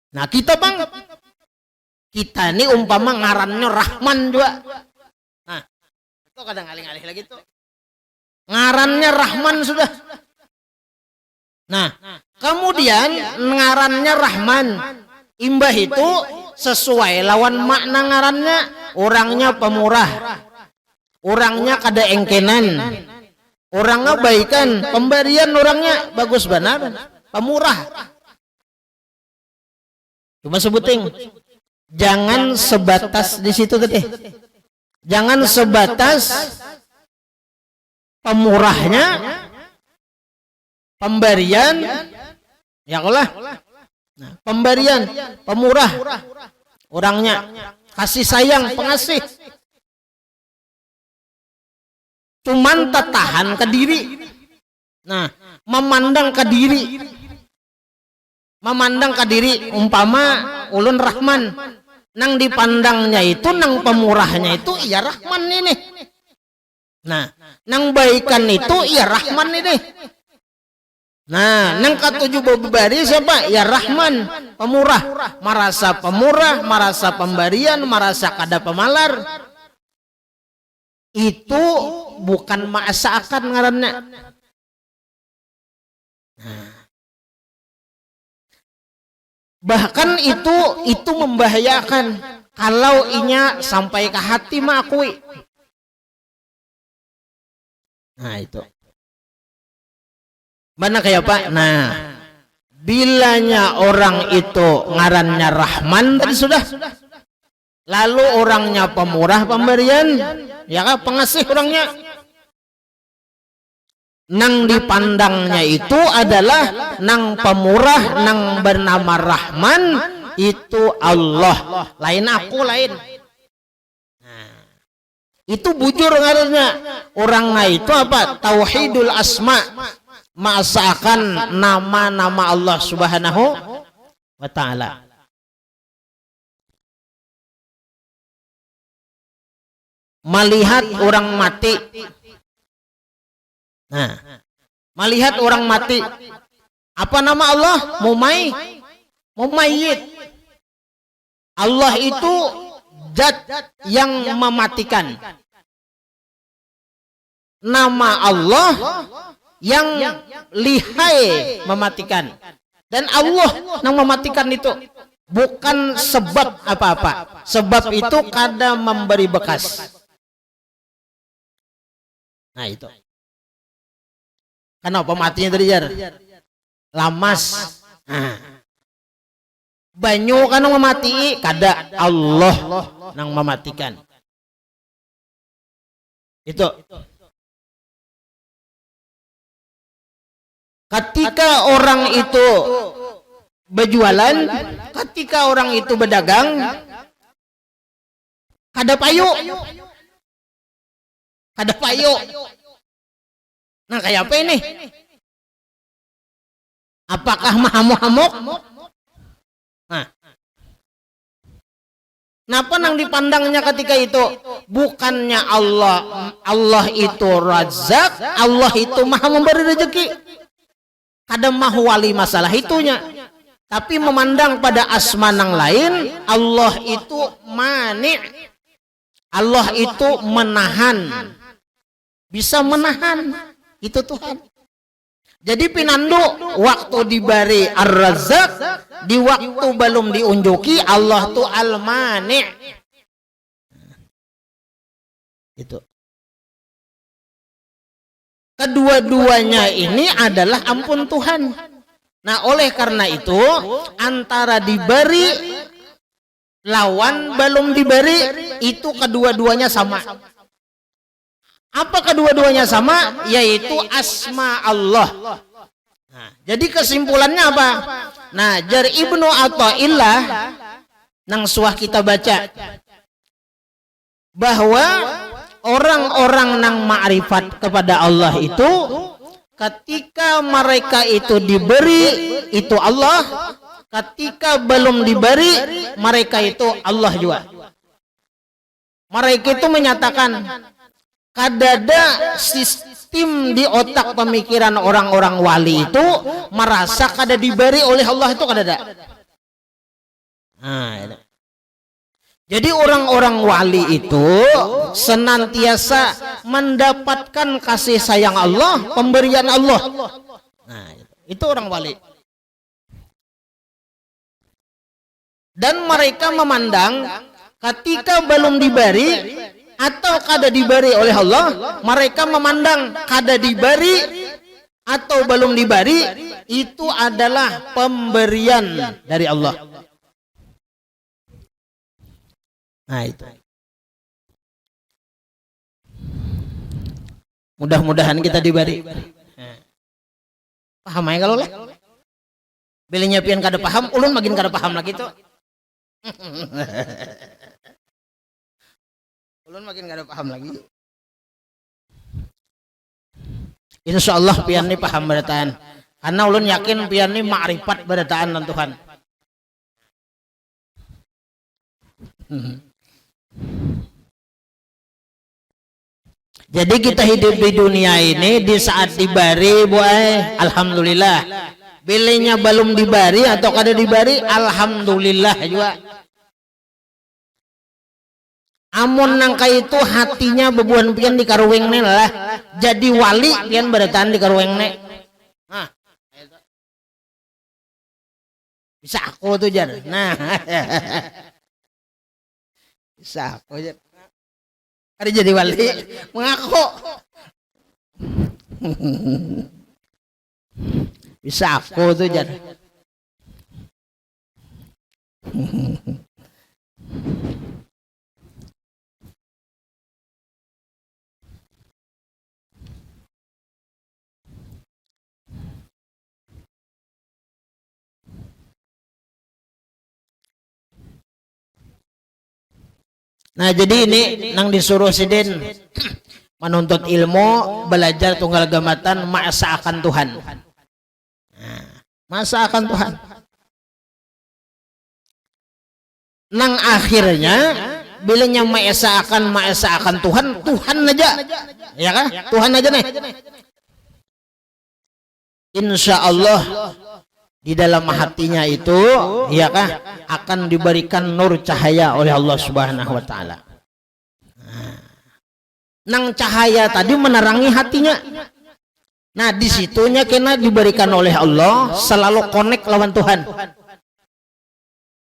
Nah, kita bang, kita ini umpama ngarannya Rahman juga. Nah, itu kadang alih-alih lagi tuh. Ngarannya Rahman sudah. Nah, kemudian ngarannya Rahman, imbah itu sesuai lawan makna ngarannya, orangnya pemurah, orangnya kada engkenan, orangnya baikan, pemberian orangnya bagus benar, pemurah. Cuma sebuting, jangan sebatas di situ tadi, jangan sebatas pemurahnya, pemberian, ya Allah. Nah, pemberian, pemurah, orangnya kasih sayang, pengasih. Cuman tertahan ke diri. Nah, memandang ke diri, memandang ke diri. Umpama ulun Rahman, nang dipandangnya itu, nang pemurahnya itu, iya Rahman ini. Nah, nang baikan itu, iya Rahman ini. Nah, nang ketujuh bebari siapa? Ya Rahman, pemurah. Merasa pemurah, merasa pemberian, merasa kada pemalar. Itu bukan ma'asa'akan ngarannya. Nah, bahkan itu membahayakan kalau inya sampai ke hati mengakui. Nah, itu. Mana kayak Pak? Nah, bilanya orang itu ngarannya Rahman tadi sudah, lalu orangnya pemurah, pemberian, ya kan, pengasih orangnya, nang dipandangnya itu adalah nang pemurah, nang bernama Rahman itu Allah, lain aku lain. Nah, itu bujur ngarannya. Orangnya itu apa? Tauhidul asma, masakan nama-nama Allah Subhanahu wa ta'ala. Melihat orang mati. Nah, melihat orang mati. Apa nama Allah? Mumayyit. Allah itu zat yang mematikan. Nama Allah yang lihai mematikan, dan Allah yang mematikan itu bukan sebab apa-apa. Sebab itu kada memberi bekas. Nah, itu kenapa matinya tadi jar lamas. Nah, banyu kan memati, kada Allah yang mematikan. Itu ketika orang itu berjualan, ketika orang itu berdagang, kada payu. Kada payu. Nah, kayak apa ini? Apakah mahamuk-hamuk? Nah, kenapa nang dipandangnya ketika itu? Bukannya Allah itu Razzaq, Allah itu maha memberi rezeki. Kada mahu wali masalah itunya, tapi memandang pada asma nang lain. Allah itu mani, Allah itu menahan, bisa menahan. Itu Tuhan. Jadi pinandu waktu diberi Ar-Razzaq, di waktu belum diunjuki Allah tuh Al-Mani'. Itu. Kedua-duanya ini adalah ampun Tuhan. Nah, oleh karena itu antara diberi lawan belum diberi itu kedua-duanya sama. Apa kedua-duanya sama? Yaitu asma Allah. Nah, jadi kesimpulannya apa? Nah, jar Ibnu Athaillah nang suah kita baca bahwa orang-orang nang ma'rifat kepada Allah itu ketika mereka itu diberi itu Allah, ketika belum diberi mereka itu Allah juga. Mereka itu menyatakan kadada sistem di otak pemikiran orang-orang wali itu merasa kada diberi oleh Allah itu kadada. Nah, itu. Jadi orang-orang wali itu senantiasa mendapatkan kasih sayang Allah, pemberian Allah. Nah, itu orang wali. Dan mereka memandang ketika belum diberi atau kada diberi oleh Allah, mereka memandang kada diberi atau belum diberi itu adalah pemberian dari Allah. Nah, itu. Mudah-mudahan kita diberi. Paham ya kalau lah? Belinya pian kada paham, ulun makin kada paham lagi tuh. Ulun makin kada paham lagi. Insya Allah pian ini paham berataan. Karena ulun yakin pian ini ma'rifat berataan dan Tuhan. Jadi kita hidup di dunia ini di saat diberi boy, alhamdulillah. Bilenya belum diberi atau kada diberi, alhamdulillah juga. Amun nangka itu hatinya bebuan pian di karuweng lah. Jadi wali pian bertahan di karuweng ne. Nah, bisa aku tuh jar. Nah, bisa aku jar. Ada jadi wali mengaku. Bisa aku tuh jar. Nah, jadi ini nang disuruh sidin menuntut ilmu, belajar tunggal gamatan, masa akan Tuhan. Nah, masa akan Tuhan. Nang akhirnya bilanya masa akan Tuhan, Tuhan aja. Ya kan? Tuhan aja nih. Insya Allah di dalam hatinya itu ya kah akan diberikan nur cahaya oleh Allah Subhanahu wa taala. Nang cahaya tadi menerangi hatinya. Nah, disitunya kena diberikan oleh Allah selalu connect lawan Tuhan.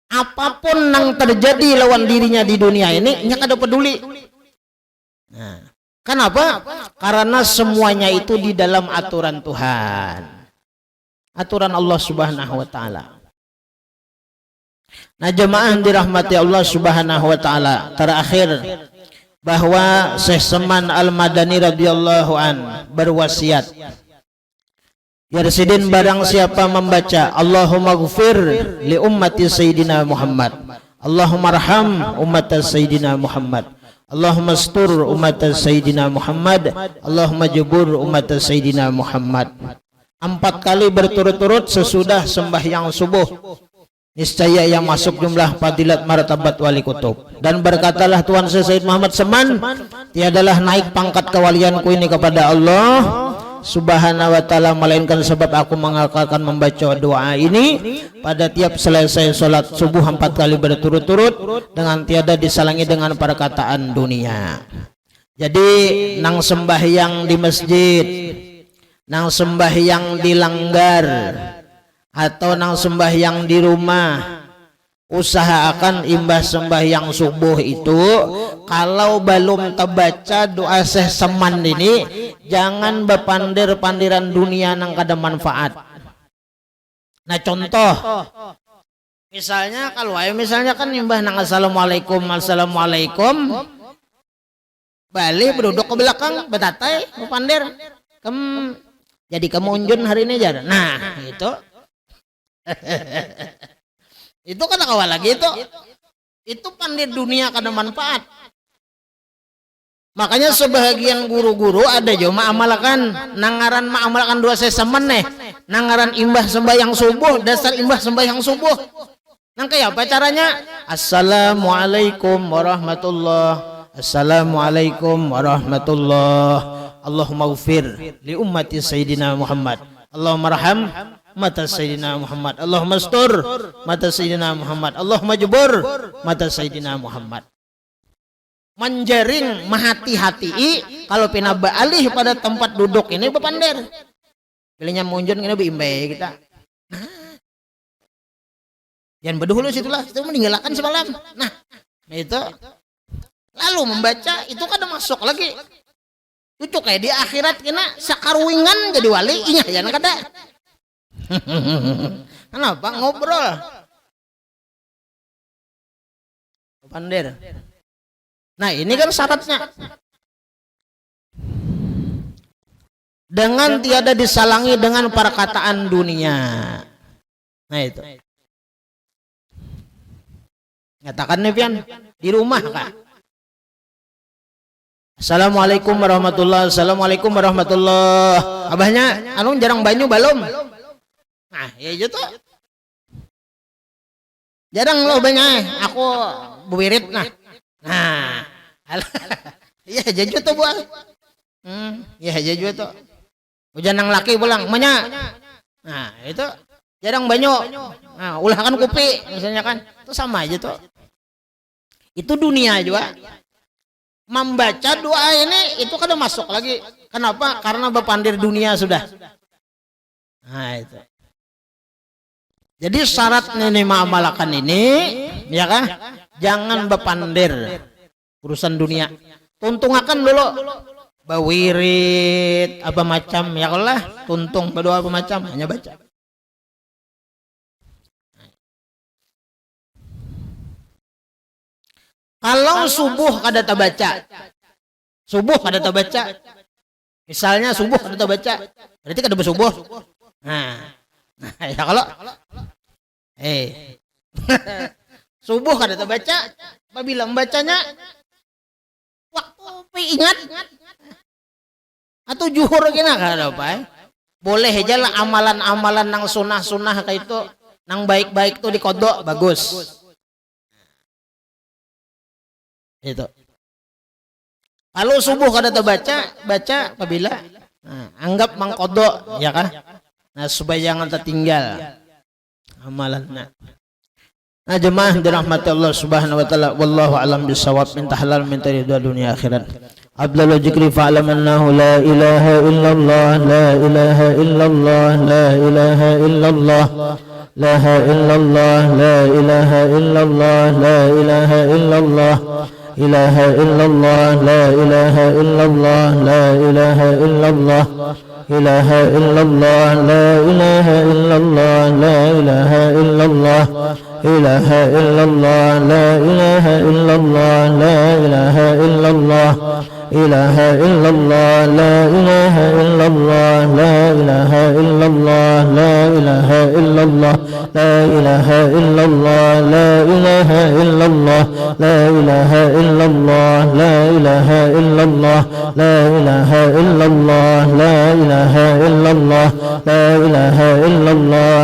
Apapun yang terjadi lawan dirinya di dunia ini, nya kada peduli. Nah, kenapa? Karena semuanya itu di dalam aturan Tuhan. Aturan Allah Subhanahu wa taala. Nah, jemaah dirahmati Allah Subhanahu wa taala, terakhir bahwa Syekh Saman Al-Madani radhiyallahu an berwasiat, ya Rasidin, barang siapa membaca Allahumma ghfir li ummati Sayyidina Muhammad, Allahumma arham ummata Sayyidina Muhammad, Allahumma astur ummata Sayyidina Muhammad, Allahumma jubur ummata Sayyidina Muhammad, 4 kali berturut-turut sesudah sembahyang subuh, niscaya yang masuk jumlah fadilat martabat wali kutub. Dan berkatalah Tuan Sayyid Muhammad Saman, tiadalah naik pangkat kewalianku ini kepada Allah Subhanahu wa taala melainkan sebab aku mengakalkan membaca doa ini pada tiap selesai sholat subuh 4 kali berturut-turut dengan tiada disalangi dengan perkataan dunia. Jadi nang sembahyang di masjid, nang sembahyang di langgar, atau nang sembahyang di rumah, usahakan imbah sembahyang subuh itu kalau belum terbaca doa seman ini jangan berpandir-pandiran dunia nang kada manfaat. Nah contoh misalnya kalau misalnya kan imbah nang assalamualaikum balik berduduk ke belakang betatai berpandir jadi kemunjun hari ini jar. Nah itu kan awal lagi itu pandir dunia kada manfaat. Makanya sebahagian guru-guru ada jo amalkan nangaran amalkan dua sesaman nangaran imbah sembahyang subuh, dasar imbah sembahyang subuh nang kayak apa caranya? Assalamualaikum warahmatullah, assalamualaikum warahmatullah, Allahumma ghfir li ummati sayyidina Muhammad, Allahumma raham mata Sayyidina Muhammad, Allahumma astur mata Sayyidina Muhammad, Allahumma jubur mata Sayyidina Muhammad. Menjaring mahati-hati kalau pina baalih pada tempat duduk ini berpandir pilihnya munjun ini beimbai kita jangan berdahulu situlah itu meninggalkan semalam. Nah itu lalu membaca itu kan masuk lagi itu kayak di akhirat kena sakaruingan jadi wali inya jangan kada. Kenapa ngobrol pandir? Nah ini kan syaratnya dengan tiada disalangi dengan perkataan dunia. Nah itu nyatakan nih pian di rumah kak assalamualaikum warahmatullah, assalamualaikum warahmatullah, abahnya anu jarang banyu balum. Nah, ya itu jarang loh banyak aku buwirit nah. Nah, iya jaju tuh buah. Iya jaju tuh. Hujan nang laki pulang, manya. Nah, itu jarang banyak. Nah, ulahkan kopi misalnya kan. Itu sama aja tuh. Itu dunia juga. Membaca doa ini itu kan masuk lagi. Kenapa? Karena berpandir dunia sudah. Nah, itu. Jadi syarat ini ma'amalakan ini ya kan jangan berpandir urusan dunia, tuntungakan dulu bawirit apa macam ya Allah tuntung berdoa apa macam hanya baca. Kalau subuh kada tabaca misalnya subuh kada tabaca berarti kada bersubuh. Nah ya kalau subuh kada terbaca apabila membacanya waktu ingat atau juhur kena kada apa boleh aja lah amalan-amalan nang sunah-sunah kayak itu nang baik-baik tuh dikodok bagus itu. Kalau subuh kada terbaca baca apabila anggap mangkodok ya kan. Nah supaya jangan tertinggal amalannya. Nah jemaah dirahmati Allah subhanahu wa ta'ala, wallahu alam bisawab, minta halal minta ridha dunia akhirat. Abdul zikri fa'lam annahu la ilaha illallah, la ilaha illallah, la ilaha illallah, la illallah, la ilaha illallah, la ilaha illallah, ilaha illallah, la ilaha illallah, la ilaha illallah, ilaha illallah, la ilaha illallah, la ilaha illallah, ilaha illallah, la ilaha illallah, la ilaha illallah, ilaha illallah, la ilaha illallah, la ilaha illallah, la ilaha illallah, la ilaha illallah, la ilaha illallah, la ilaha illallah, la ilaha illallah, la ilaha illallah, la ilaha illallah, la ilaha illallah, la ilaha illallah,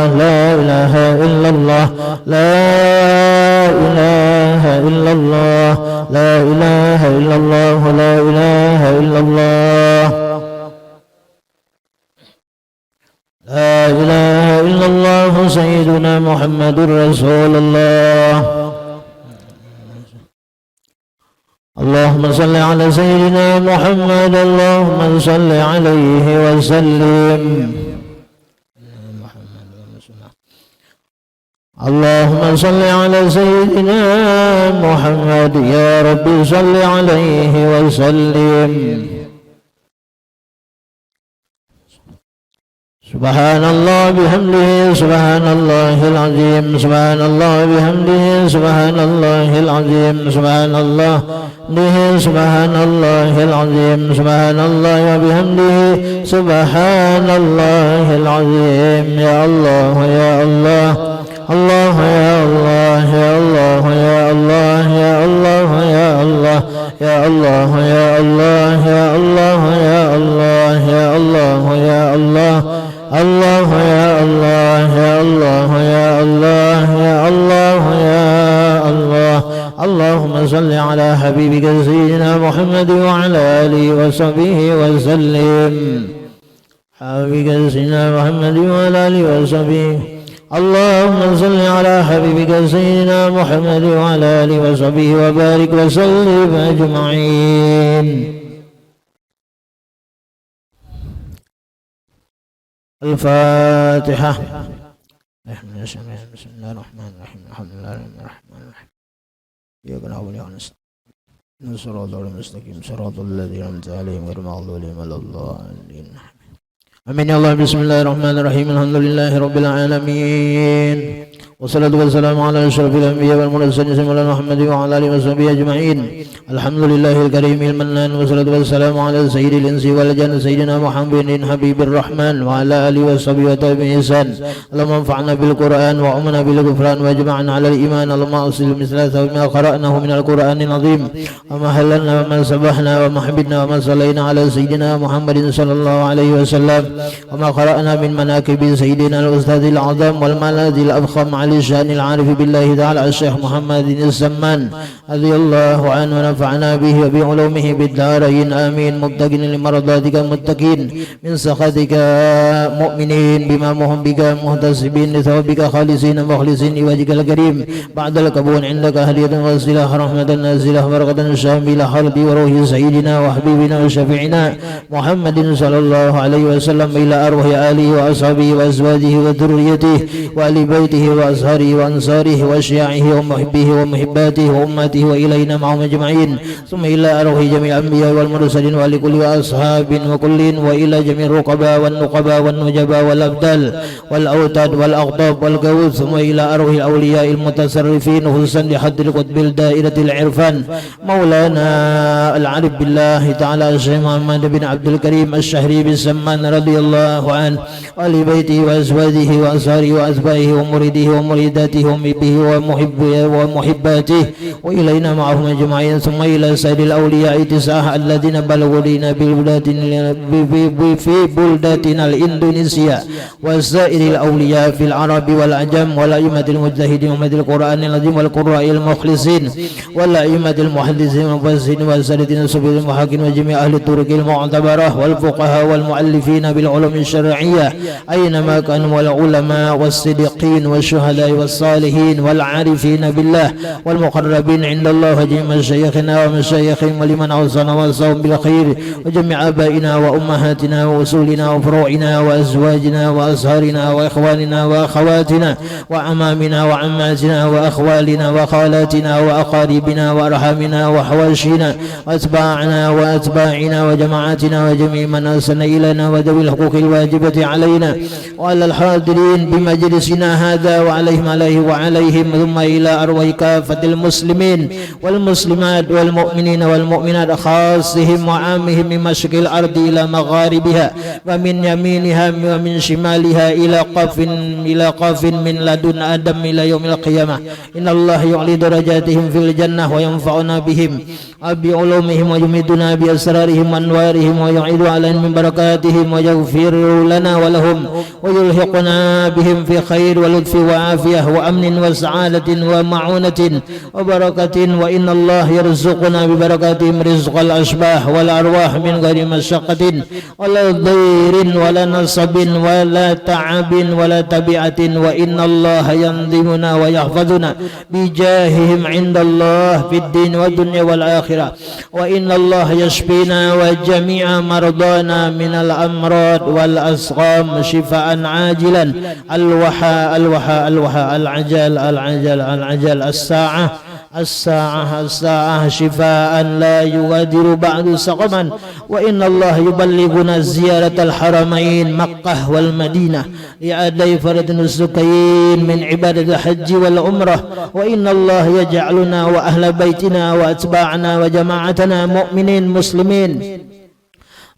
la ilaha illallah, la ilaha illallah, la ilaha illallah, la ilaha illallah, sayyiduna Muhammadur Rasulullah. اللهم صل على سيدنا محمد اللهم صل عليه وسلم اللهم صل على سيدنا محمد يا رب صل عليه وسلم سبحان الله بحمده سبحان الله العظيم سبحان الله بحمده سبحان الله العظيم سبحان الله به سبحان الله العظيم سبحان الله وبحمده سبحان الله العظيم يا الله يا الله الله يا الله يا الله يا الله يا الله يا الله يا الله يا الله يا الله يا الله يا الله يا الله الله يا الله يا الله يا الله يا الله يا الله اللهم صل على حبيبك سيدنا محمد وعلى آله وصحبه وسلم حبيبك سيدنا محمد وعلى آله وصحبه اللهم صل على حبيبك سيدنا محمد وعلى آله وصحبه وبارك وسلم أجمعين. الفاتحة. بسم الله الرحمن الرحيم الحمد لله رب العالمين إياك نعبد وإياك نستعين صراط المستقيم صراط الذين أنعمت عليهم غير المغضوب عليهم ولا الضالين. آمين يا الله. بسم الله الرحمن الرحيم الحمد لله رب العالمين والصلاة والسلام على أشرف الأنبياء والمرسلين سيدنا محمد وعلى آله وصحبه أجمعين. الحمد لله الكريم المنان والصلاة والسلام على سيد الإنس والجن سيدنا محمد حبيب الرحمن وعلى آله وصحبه وتابعين إحسان. اللهم انفعنا بالقرآن وعمنا بالغفران واجمعنا على الإيمان. اللهم أصل مثل ما قرأناه من القرآن العظيم وما هللنا وما سبحنا وما حبدنا وما صلينا على سيدنا محمد صلى الله عليه وسلم وما قرأنا من مناكب سيدنا الأستاذ العظام والملاذ الأفخم على شأن العارف بالله تعالى الشيخ محمد السمان رضي الله عنه ونفعنا به وبعلومه بالدارين آمين. مبتغين لمرضاتك متقين من سخطك مؤمنين بما هم بك مهتسبين لثوابك خالصين مخلصين لوجهك الكريم بعد القبول عندك هدية وسيلة رحمة نازلة بركة شاملة حرب وروح سيدنا وحبيبنا وشفيعنا محمد صلى الله عليه وسلم إلى أرواح آله وأصحابه وأزواجه وذريته وآل بيته وأزهاره وأنصاره وأشياعه ومحبه ومحباته وأمته وإلينا معهم أجمعين ثم إلى أرواح جميع الأنبياء والمرسلين ولكل أصحاب وكل وإلى جميع الرقباء والنقباء والنجباء والأبدال والأوتاد والأغضاب والجوز ثم إلى أرواح الأولياء المتصرفين خصوصا لحد القطب الدائرة العرفان مولانا العارف بالله تعالى الشيخ محمد بن عبد الكريم الشهري بالسمان رضي الله عنه وآل بيته وأزواجه وأنصاره وأتباعه ومريده ومريداته ومحبه ومحباته وإلينا معهم أجمعين ثم إلى سائر الأولياء تسعة الذين بلغوا لنا في بلداتنا الإندونيسيا وسائر الأولياء في العرب والعجم والأئمة المجتهدين ومد القرآن العظيم والقراء المخلصين والأئمة المحدثين والمفسرين والسادة السبيل المحاكم وجميع أهل الطرق المعتبرة والفقهاء والمؤلفين بالعلوم الشرعية أينما كانوا والعلماء والصديقين والشهداء والصالحين والعارفين بالله والمقربين عند الله وجميع مشايخنا ومشايخهم ولمن أوصانا وصاهم بالخير وجميع آبائنا وأمهاتنا وأصولنا وفروعنا وأزواجنا وأصهارنا وإخواننا وأخواتنا وعمامنا وعماتنا وأخوالنا وخالاتنا وأقاربنا وأرحامنا وحواشينا وأتباعنا وأتباعنا وجماعاتنا وجميع من أرسلنا إلينا وذوي الحقوق الواجبة علينا وعلى الحاضرين بمجلسنا هذا وعليهم ثم إلى أرواح كافة المسلمين والمسلمات والمؤمنين والمؤمنات خاصهم وعامهم من مشرق الأرض إلى مغاربها ومن يمينها ومن شمالها إلى قاف من لدن آدم إلى يوم القيامة. إن الله يعلي درجاتهم في الجنة وينفعنا بهم بعلومهم ويمدنا بأسرارهم وأنوارهم ويعيد عليهم من بركاتهم ويغفر لنا ولهم ويلحقنا بهم في خير ولطف وعافية وأمن وسعادة ومعونة وبركة. وإن الله يرزقنا ببركاتهم رزق الأشباح والأرواح من غير مشقة ولا ضير ولا نصب ولا تعب ولا تبعة. وإن الله ينظمنا ويحفظنا بجاههم عند الله في الدين والدنيا والآخرة والآخرة وإن الله يشفينا وجميع مرضانا من الأمراض والأسقام شفاء عاجلا الوحى العجل الساعة شفاء لا يغادر بعد سقما وإن الله يبلغنا زيارة الحرمين مكة والمدينة لأداء فرض النسكين من عبادة الحج والعمرة وإن الله يجعلنا وأهل بيتنا وأتباعنا وجماعتنا مؤمنين مسلمين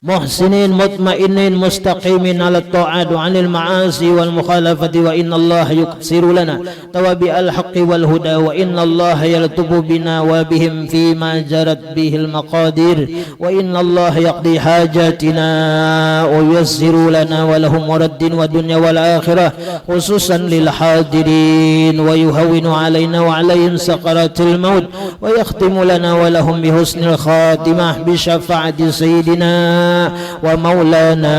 محسنين مطمئنين مستقيمين على الطاعات وعن المعاصي والمخالفة وإن الله يقصر لنا توابع الحق والهدى وإن الله يلطف بنا وبهم فيما جرت به المقادير وإن الله يقضي حاجاتنا ويسر لنا ولهم ورد والدنيا والآخرة خصوصا للحاضرين ويهون علينا وعليهم سقرات الموت ويختم لنا ولهم بحسن الخاتمة بشفاعة سيدنا ومولانا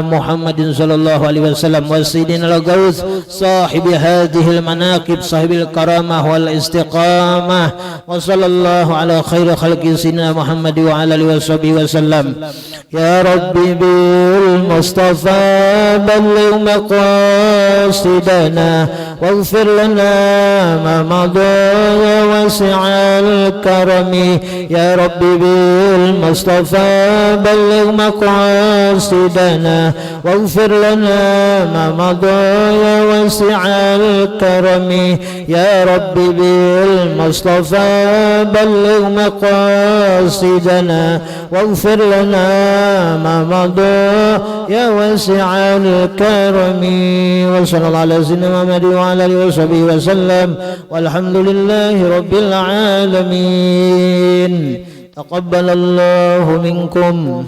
محمد صلى الله عليه وسلم وسيدنا الغوث صاحب هذه المناقب صاحب الكرامة والاستقامة وصلى الله على خير خلق سيدنا محمد وعلى آله وصحبه وسلم يا ربي بالمصطفى بلغ مقاصدنا واغفر لنا ما مضى واسع الكرم يا ربي بالمصطفى بلغ مقاصدنا واغفر لنا ما مضى واسع الكرم يا ربي بالمصطفى بلغ مقاصدنا واغفر لنا ما مضى يا واسع الكرم وصلى الله على سيدنا محمد وعلى آله وصحبه وسلم والحمد لله رب العالمين تقبل الله منكم